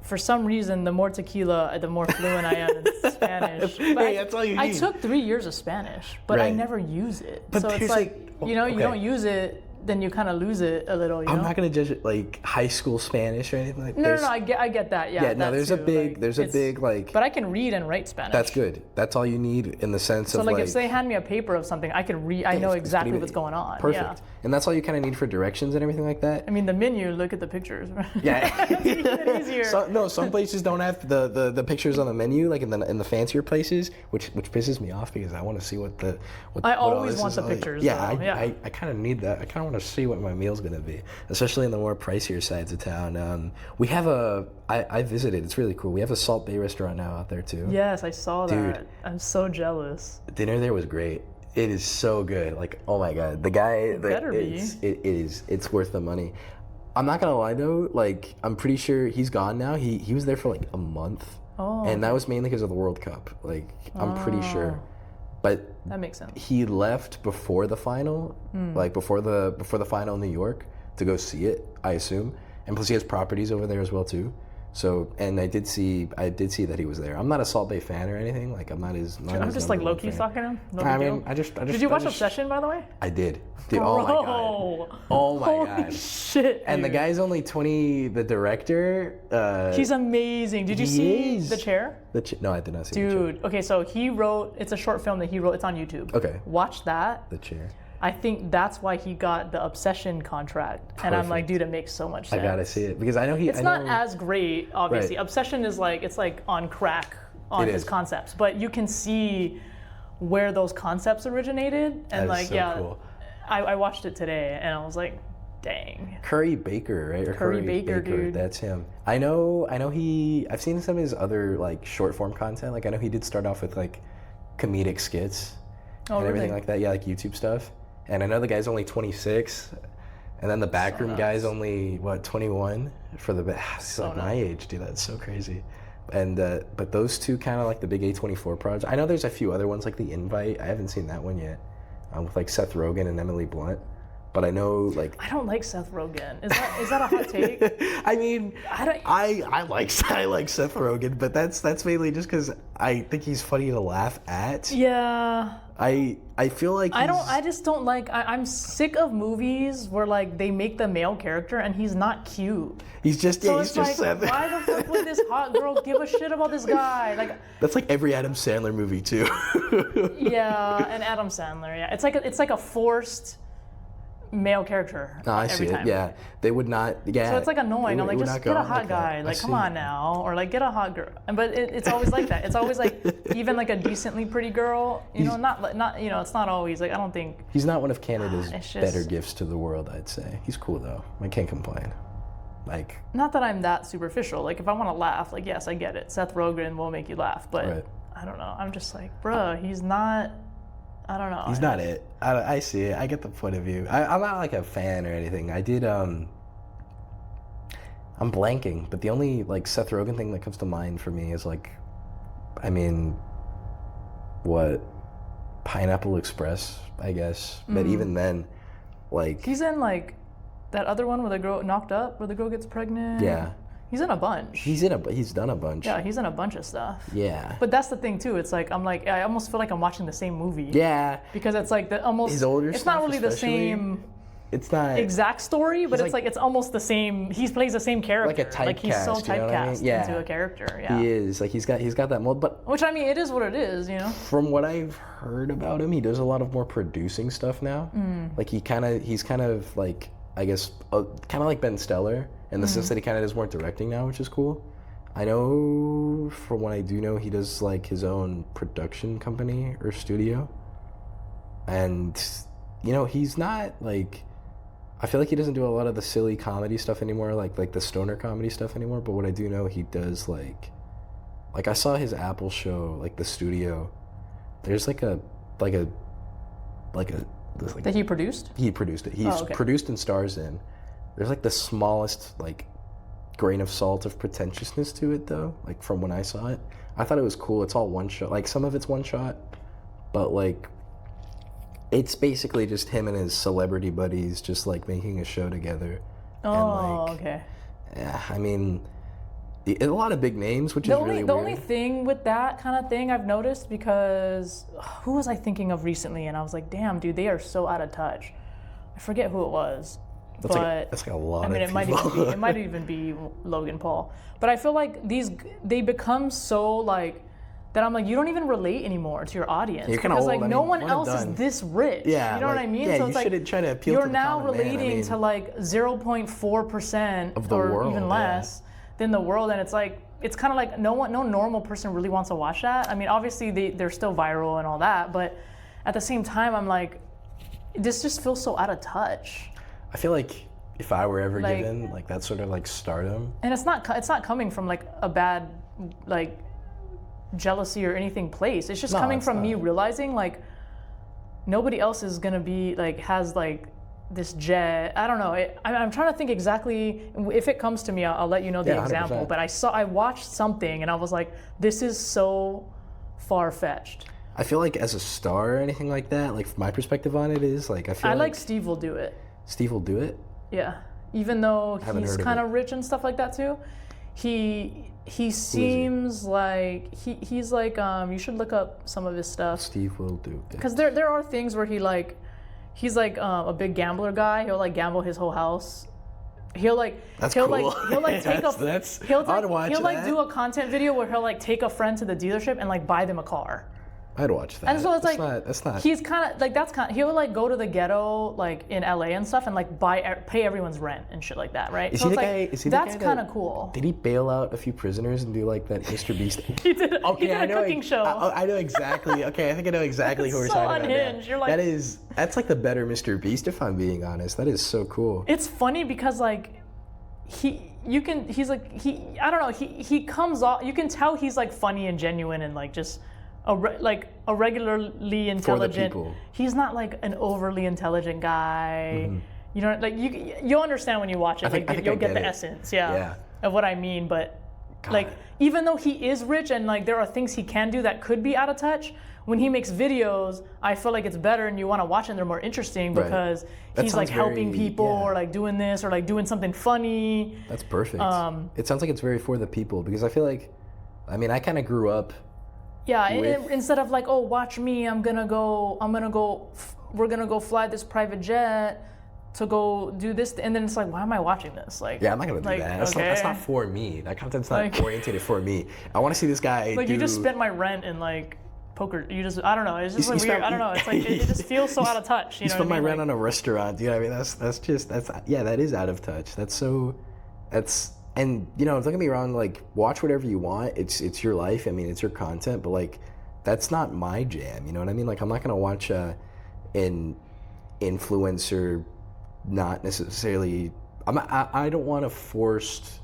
For some reason, the more tequila, the more fluent I am in Spanish. But that's all you need. I took 3 years of Spanish, but I never use it. But so it's like, you don't use it, then you kind of lose it a little. I'm not gonna judge it like high school Spanish or anything like that. No, I get that. Yeah. No, there's a big But I can read and write Spanish. That's good. That's all you need in the sense of like if they hand me a paper of something, I can read. I know exactly what's going on. Perfect. Yeah. And that's all you kind of need for directions and everything like that. I mean, the menu. Look at the pictures. Yeah. It's easier. Some places don't have the pictures on the menu, like in the fancier places, which pisses me off because I want to see what I always want the pictures. Yeah, though. I kind of need that. I kind of want to see what my meal's gonna be, especially in the more pricier sides of town. We have I visited. It's really cool. We have a Salt Bay restaurant now out there too. Yes, I saw that. Dude, I'm so jealous. Dinner there was great. It is so good. Like, oh my god, the guy. It's worth the money. I'm not gonna lie though. Like, I'm pretty sure he's gone now. He was there for like a month. Oh. And that was mainly because of the World Cup. Like, I'm pretty sure. But that makes sense. He left before the final, like before the final in New York to go see it, I assume. And plus he has properties over there as well too. So, and I did see that he was there. I'm not a Salt Bay fan or anything. Like, I'm not his. I'm just like low-key stalking him. No I big mean, deal. I just. Did you watch Obsession, by the way? I did. Dude, oh my god. Oh my Holy god. shit. And the dude. guy's only 20. The director. He's amazing. Did you see The Chair? No, I did not see The Chair. Dude, okay, so he wrote. It's a short film that he wrote. It's on YouTube. Okay. Watch that. The Chair. I think that's why he got the Obsession contract. Perfect. And I'm like, dude, it makes so much sense. I gotta see it because I know he. It's not as great, obviously. Right. Obsession is like it's like on crack on his concepts, but you can see where those concepts originated, and that like is so cool. I watched it today, and I was like, Dang. Curry Baker, right? Or Curry Baker, dude. That's him. I know I've seen some of his other like short form content. Like I know he did start off with like comedic skits and everything like that. Yeah, like YouTube stuff. And I know the guy's only 26. And then the backroom guy's only, what, 21 for the He's like my age, dude. That's so crazy. And but those two kind of like the big A24 projects. I know there's a few other ones like The Invite. I haven't seen that one yet, with like Seth Rogen and Emily Blunt. But I know like I don't like Seth Rogen. Is that a hot take? I mean, I like Seth Rogen, but that's mainly just because I think he's funny to laugh at. Yeah. I feel like I just don't like. I'm sick of movies where like they make the male character and he's not cute. He's just so he's just like, why the fuck would this hot girl give a shit about this guy? Like that's like every Adam Sandler movie too. Yeah, and Adam Sandler. Yeah, it's like a forced male character. No, I see it. Yeah, they would not. Yeah. So it's like annoying. I'm like, just get a hot guy. Like, come on now, or like get a hot girl. But it's always like that. It's always like even like a decently pretty girl. You know, not you know, it's not always like I don't think. He's not one of Canada's better gifts to the world. I'd say he's cool though. I can't complain. Like. Not that I'm that superficial. Like if I want to laugh, like yes, I get it. Seth Rogen will make you laugh, but right. I don't know. I'm just like, bruh, he's not. I don't know. He's not it. I see it. I get the point of view. I'm not like a fan or anything. I did, I'm blanking, but the only like Seth Rogen thing that comes to mind for me is like, I mean, what, Pineapple Express, I guess. But even then, like. He's in like that other one where the girl knocked up, where the girl gets pregnant. Yeah. He's in a bunch. He's done a bunch. Yeah, he's in a bunch of stuff. Yeah. But that's the thing too. It's like I almost feel like I'm watching the same movie. Yeah. Because it's like the almost. His older it's stuff, not really the same. It's not exact story, but it's like it's almost the same. He plays the same character. Like a typecast. Like he's so typecast into a character. Yeah. He is. Like he's got that mold, but. Which I mean, it is what it is, you know. From what I've heard about him, he does a lot of more producing stuff now. Like he's kind of like I guess kind of like Ben Stiller. In the sense that he kind of does more directing now, which is cool. I know, from what I do know, he does like his own production company or studio. And, you know, he's not like, I feel like he doesn't do a lot of the silly comedy stuff anymore, like the stoner comedy stuff anymore. But what I do know, he does like I saw his Apple show, like the studio. There's like that he produced? He produced it. He's produced and stars in. There's like the smallest like grain of salt of pretentiousness to it though, like from when I saw it. I thought it was cool. It's all one shot. Like some of it's one shot, but like it's basically just him and his celebrity buddies just like making a show together. Oh, and, like, okay. Yeah, I mean, a lot of big names, which is really weird. The only thing with that kind of thing I've noticed, because who was I thinking of recently, and I was like, damn, dude, they are so out of touch. I forget who it was. That's like a lot of people. It might even be Logan Paul. But I feel like they become so like that I'm like, you don't even relate anymore to your audience. You're because like no one else is this rich. Yeah, you know what I mean? Yeah, so it's you shouldn't try to appeal to the common man. You're now relating to like 0.4% of the or world, even less than the world, and it's like it's kind of like no normal person really wants to watch that. I mean, obviously they're still viral and all that, but at the same time, I'm like, this just feels so out of touch. I feel like if I were ever given like that sort of like stardom, and it's not coming from like a bad like jealousy or anything place. It's just coming from me realizing like nobody else is gonna be like has like this jet. I don't know. I'm trying to think exactly. If it comes to me, I'll let you know the example. 100%. But I watched something and I was like, this is so far-fetched. I feel like as a star or anything like that, like my perspective on it is like I like Steve will do it. Steve will do it? Yeah. Even though he's kind of rich and stuff like that too. He seems like he's like you should look up some of his stuff. Steve will do it. Because there are things where he's like a big gambler guy. He'll like gamble his whole house. He'll do a content video where he'll like take a friend to the dealership and like buy them a car. I'd watch that. And so it's that's not. he's kind of like he would like go to the ghetto like in LA and stuff and like pay everyone's rent and shit like that, right? Is so he it's the like guy? Is he the guy that's kind of that- cool. Did he bail out a few prisoners and do like that Mr. Beast? He did a cooking show. I know exactly. Okay, I think I know exactly who we're So talking unhinged. You're about. like- That's like the better Mr. Beast, if I'm being honest. That is so cool. It's funny because like he comes off, you can tell he's like funny and genuine and like just a regularly intelligent. people. He's not like an overly intelligent guy. You know, like you'll understand when you watch it. I think you'll I get get the it. essence, Yeah. of what I mean. But God. like even though he is rich and like there are things he can do that could be out of touch, when he makes videos, I feel like it's better and you want to watch it and they're more interesting Right. because That he's like sounds helping very- people yeah. or like doing this or like doing something funny. That's perfect. It sounds like it's very for the people because I feel like, I mean, I kind of grew up. Yeah, and With- instead of like, oh, watch me, we're gonna go fly this private jet to go do this, and then it's like, why am I watching this? Like, Yeah, I'm not gonna do like, that. That's not for me. That content's not Like- oriented for me. I want to see this guy. like do... you just spent my rent in like poker. I don't know. It's just You like weird. spent- I don't know. It's like it just feels so out of touch. You know spent what I my mean? rent Like, on a restaurant. You know what I mean? That is out of touch. And you know, don't get me wrong. Like, watch whatever you want. It's your life. I mean, it's your content. But like, that's not my jam. You know what I mean? Like, I'm not gonna watch an influencer. Not necessarily. I don't want to force.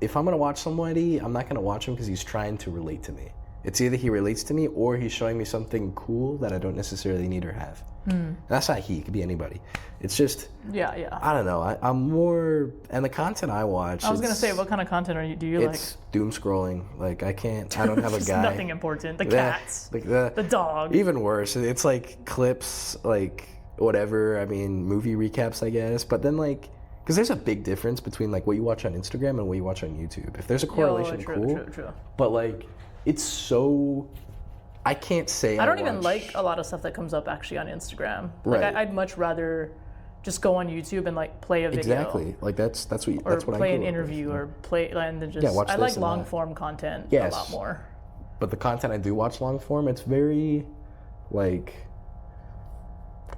If I'm gonna watch somebody, I'm not gonna watch him because he's trying to relate to me. It's either he relates to me or he's showing me something cool that I don't necessarily need or have. That's not he. It could be anybody. It's just. yeah. I don't know. I'm more, and the content I watch. I was gonna say, what kind of content do you like? It's doom scrolling. Like I don't have a Just guy. nothing important. The cats, Like the dog. Even worse. It's like clips, like whatever. I mean, movie recaps, I guess. But then like, because there's a big difference between like what you watch on Instagram and what you watch on YouTube. If there's a correlation, cool. True. But like, it's so. I can't say. I don't even like a lot of stuff that comes up actually on Instagram. Like Right. I'd much rather just go on YouTube and like play a video. Exactly. Like that's what Or I grew play an up with. interview or play and then just watch I this like and long that. form content Yes. a lot more. But the content I do watch long form, it's very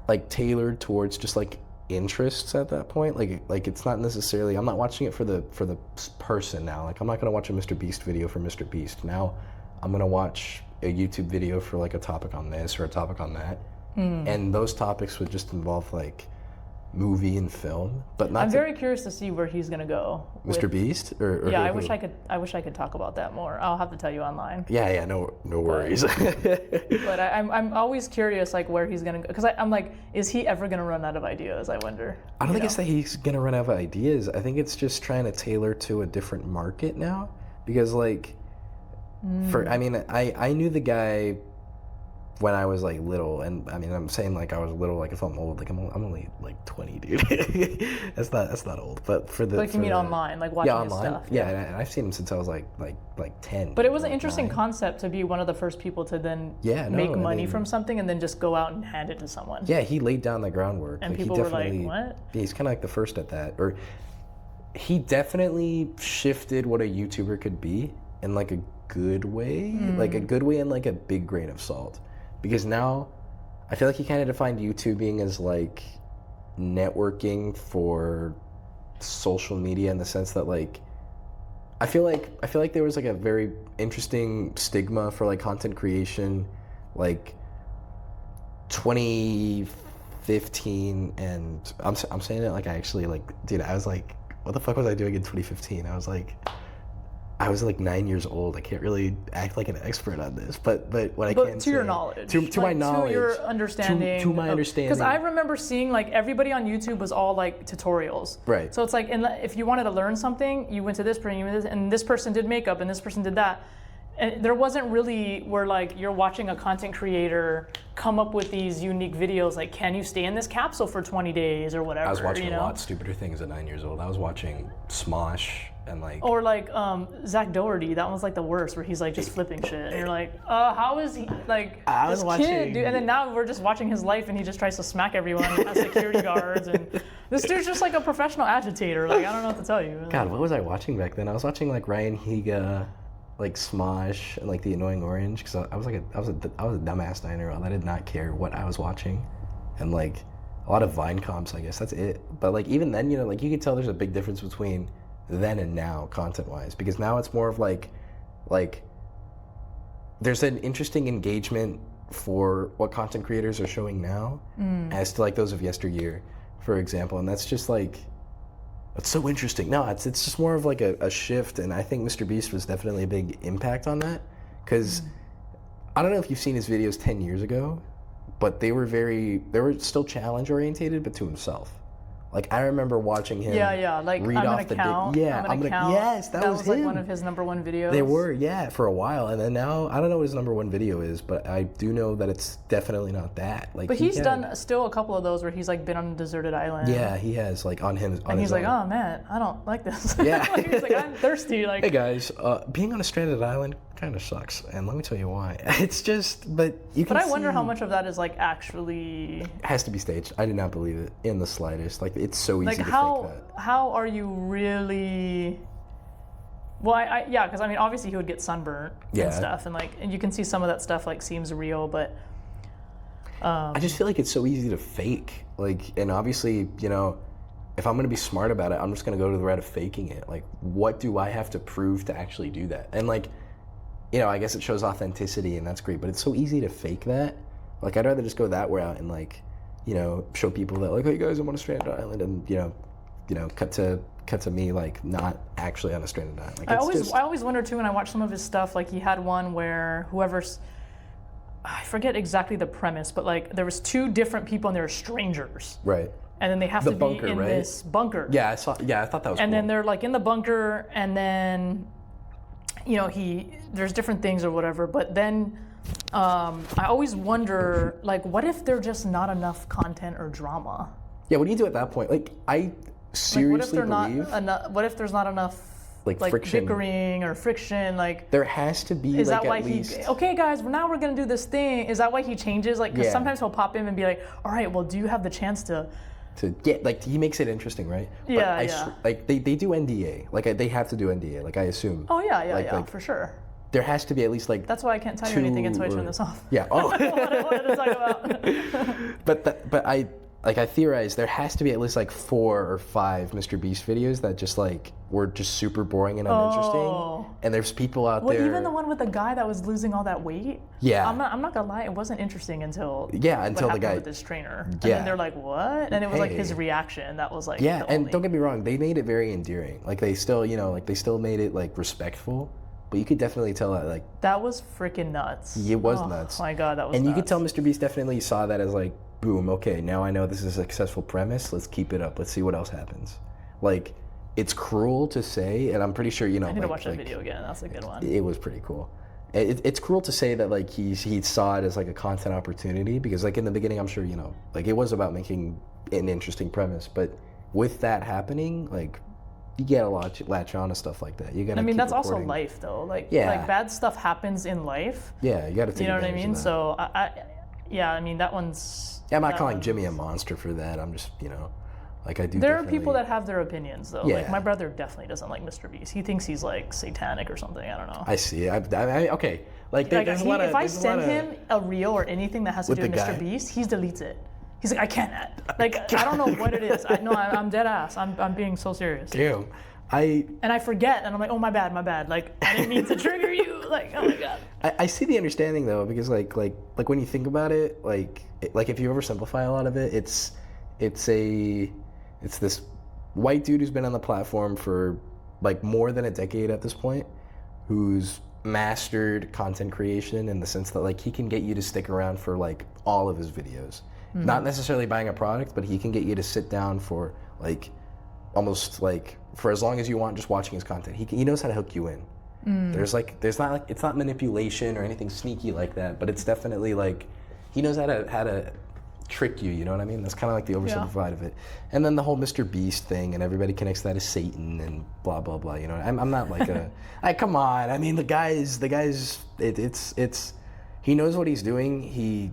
like tailored towards just like interests at that point. Like it's not necessarily, I'm not watching it for the person now. Like I'm not gonna watch a Mr. Beast video for Mr. Beast. Now I'm gonna watch a YouTube video for like a topic on this or a topic on that. And those topics would just involve like movie and film, but not I'm very curious to see where he's gonna go. Mr. Beast or Yeah, who? I wish I could talk about that more. I'll have to tell you online. Yeah, no worries. But I'm always curious like where he's gonna go because I'm like, is he ever gonna run out of ideas? I wonder. I don't think it's that he's gonna run out of ideas. I think it's just trying to tailor to a different market now. Because like, I knew the guy when I was like little, and I mean I'm saying like I was little, like if I'm old, like I'm only like 20, dude. that's not old. But for the Like you mean online, like watching his online, stuff. yeah, and I've seen him since I was like 10. But it was an like interesting 9. concept to be one of the first people to then make money from something and then just go out and hand it to someone. Yeah, he laid down the groundwork. And like, people he were like, definitely, what? Yeah, he's kind of like the first at that. Or he definitely shifted what a YouTuber could be in like a good way. Like a good way and like a big grain of salt. Because now I feel like he kind of defined YouTubing as like networking for social media in the sense that like I feel like there was like a very interesting stigma for like content creation like 2015, and I'm saying it like I actually like, dude, I was like, what the fuck was I doing in 2015? I was like 9 years old. I can't really act like an expert on this, but what I can to say, your knowledge, to my knowledge, to your understanding, to my understanding. Because I remember seeing like everybody on YouTube was all like tutorials. Right. So it's like, if you wanted to learn something, you went to this person, and this person did makeup, and this person did that. And there wasn't really where like you're watching a content creator come up with these unique videos. Like, can you stay in this capsule for 20 days or whatever? I was watching you know? a lot stupider things at 9 years old. I was watching Smosh and like. Or like Zach Doherty, that one's like the worst, where he's like just flipping shit, and you're like, how is he like I was this watching- kid, dude? And then now we're just watching his life, and he just tries to smack everyone and has security guards, and this dude's just like a professional agitator. Like I don't know what to tell you. God, what was I watching back then? I was watching like Ryan Higa, like Smosh and like the Annoying Orange, because I was a dumbass 9-year-old. I did not care what I was watching, and like a lot of Vine comps, I guess that's it. But like even then, you know, like you could tell there's a big difference between then and now content wise, because now it's more of like there's an interesting engagement for what content creators are showing now as to like those of yesteryear, for example, and that's just like, it's so interesting. No, it's just more of like a shift, and I think Mr. Beast was definitely a big impact on that, because I don't know if you've seen his videos 10 years ago, but they were still challenge orientated, but to himself. Like I remember watching him. Like read I'm off gonna the count. yeah, I'm gonna count. Yes, that was him. like one of his number one videos. They were, yeah, for a while, and then now I don't know what his number one video is, but I do know that it's definitely not that. Like, but he's done still a couple of those where he's like been on a deserted island. Yeah, he has, like on him. And he's like, oh man, I don't like this. Yeah. Like, he's like, I'm thirsty. Like, hey guys, being on a stranded island kind of sucks, and let me tell you why. It's just, but you can. But I wonder how much of that is like actually. Has to be staged. I do not believe it in the slightest. Like it's so easy like to how fake that. how are you really? Well, yeah, because I mean, obviously he would get sunburnt and stuff, and like, and you can see some of that stuff like seems real, but. I just feel like it's so easy to fake. Like, and obviously, you know, if I'm gonna be smart about it, I'm just gonna go to the route of faking it. Like, what do I have to prove to actually do that? And like, you know, I guess it shows authenticity, and that's great. But it's so easy to fake that. Like, I'd rather just go that route and like, you know, show people that like, hey guys, I'm on a stranded island, and you know, cut to me like not actually on a stranded island. Like, I always wonder too when I watch some of his stuff. Like he had one where I forget exactly the premise, but like there was two different people and they were strangers. Right. And then they have to be in this bunker. Yeah, I thought that was. And cool. then they're like in the bunker, and then, you know, there's different things or whatever. But then, I always wonder, like, what if there's just not enough content or drama? Yeah, what do you do at that point? Like, I seriously what if there's not enough? Like friction. Bickering or friction, like there has to be. Is like, that why at least... okay, guys, now we're gonna do this thing? Is that why he changes? Like, because sometimes he'll pop in and be like, all right, well, do you have the chance to get like he makes it interesting, right? Yeah, but like they do NDA, like they have to do NDA, like I assume. Oh yeah, for sure. There has to be at least like. That's why I can't tell you anything until I turn this off. Yeah. Oh. I don't know what to talk about. but I theorize there has to be at least like 4 or 5 Mr. Beast videos that just like were just super boring and uninteresting. And there's people out there. Well, even the one with the guy that was losing all that weight. Yeah. I'm not gonna lie, it wasn't interesting until the guy with this trainer. And then they're like, what? And it was like his reaction that was like. Yeah, and don't get me wrong, they made it very endearing. Like they still, you know, like they still made it like respectful. But you could definitely tell that like. That was freaking nuts. It was nuts. Oh my god, that was. And nuts. You could tell Mr. Beast definitely saw that as like. Boom, okay, now I know this is a successful premise. Let's keep it up. Let's see what else happens. Like, it's cruel to say, and I'm pretty sure, you know. I need to watch that video again. That's a good one. It was pretty cool. It's cruel to say that, like, he saw it as, like, a content opportunity, because, like, in the beginning, I'm sure, you know, like, it was about making an interesting premise. But with that happening, like, you get a lot latch on to stuff like that. You gotta. I mean, that's recording. also life, though. Like, like bad stuff happens in life. Yeah, you gotta take. You know what I mean? That. So, I mean, that one's. Yeah, I'm not calling Jimmy a monster for that. I'm just, you know, like I do. There are people that have their opinions, though. Yeah. Like my brother definitely doesn't like Mr. Beast. He thinks he's like satanic or something. I don't know. I see. Okay. Like, there's a lot of. If I send him a reel or anything that has to do with Mr. Beast, he deletes it. He's like, I can't. Like, I don't know what it is. I'm dead ass. I'm being so serious. Damn. And I forget, and I'm like, oh, my bad. Like, I didn't mean to trigger you. Like, oh my god. I see the understanding though, because like when you think about it, like if you oversimplify a lot of it, it's this white dude who's been on the platform for like more than a decade at this point, who's mastered content creation in the sense that like he can get you to stick around for like all of his videos. Mm-hmm. Not necessarily buying a product, but he can get you to sit down for like almost like for as long as you want, just watching his content. He knows how to hook you in. There's not like it's not manipulation or anything sneaky like that, but it's definitely like he knows how to trick you. You know what I mean? That's kind of like the oversimplified of it. And then the whole Mr. Beast thing, and everybody connects that as Satan and blah blah blah. You know, I'm not like come on. I mean, the guy's it's he knows what he's doing. He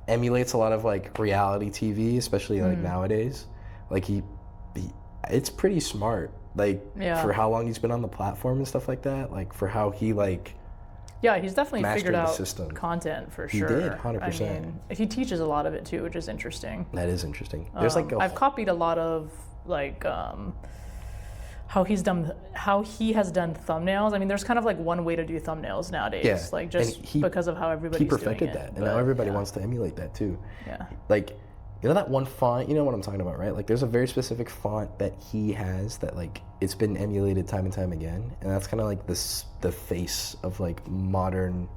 emulates a lot of like reality TV, especially like nowadays. Like he it's pretty smart. Like Yeah. for how long he's been on the platform and stuff like that. Like for how he like. Yeah, he's definitely Mastered figured the out system. content for He sure. did, 100%. I mean, he teaches a lot of it too, which is interesting. That is interesting. There's like I've copied a lot of like how he has done thumbnails. I mean, there's kind of like one way to do thumbnails nowadays, Yeah, like just and because of how everybody's he perfected doing it. that, and But, now everybody yeah. wants to emulate that too. Yeah. Like, you know that one font? You know what I'm talking about, right? Like, there's a very specific font that he has that like it's been emulated time and time again, and that's kind of like the face of like modern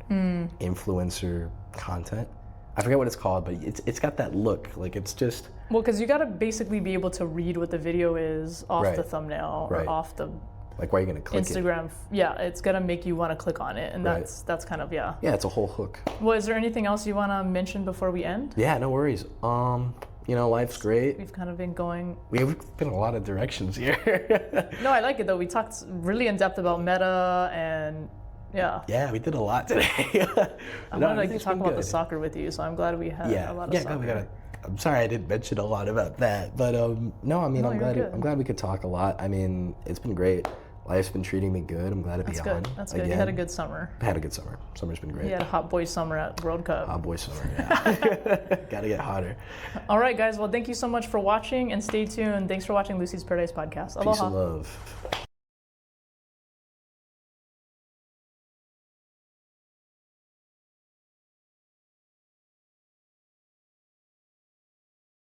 influencer content. I forget what it's called, but it's got that look. Like it's just Well, because you got to basically be able to read what the video is off Right. the thumbnail or Right. off the like why are you gonna click it? Instagram. Yeah, it's gonna make you want to click on it, and Right. that's kind of yeah. Yeah, it's a whole hook. Well, is there anything else you want to mention before we end? Yeah, no worries. You know, life's great. We've kind of been going. We've been in a lot of directions here. No, I like it though. We talked really in depth about meta and yeah. Yeah, we did a lot today. I wanted like to talk about the soccer with you, so I'm glad we had a lot of soccer. we gotta. I'm sorry I didn't mention a lot about that, but no, I mean No, I'm you're glad good. I'm glad we could talk a lot. I mean it's been great. Life's been treating me good. I'm glad to That's be good. on. That's good. You again. had a good summer. I had a good summer. Summer's been great. You had a hot boy summer at World Cup. Hot boy summer. Yeah. Gotta get hotter. All right, guys. Well, thank you so much for watching, and stay tuned. Thanks for watching Lucy's Paradise podcast. Aloha. Peace and love.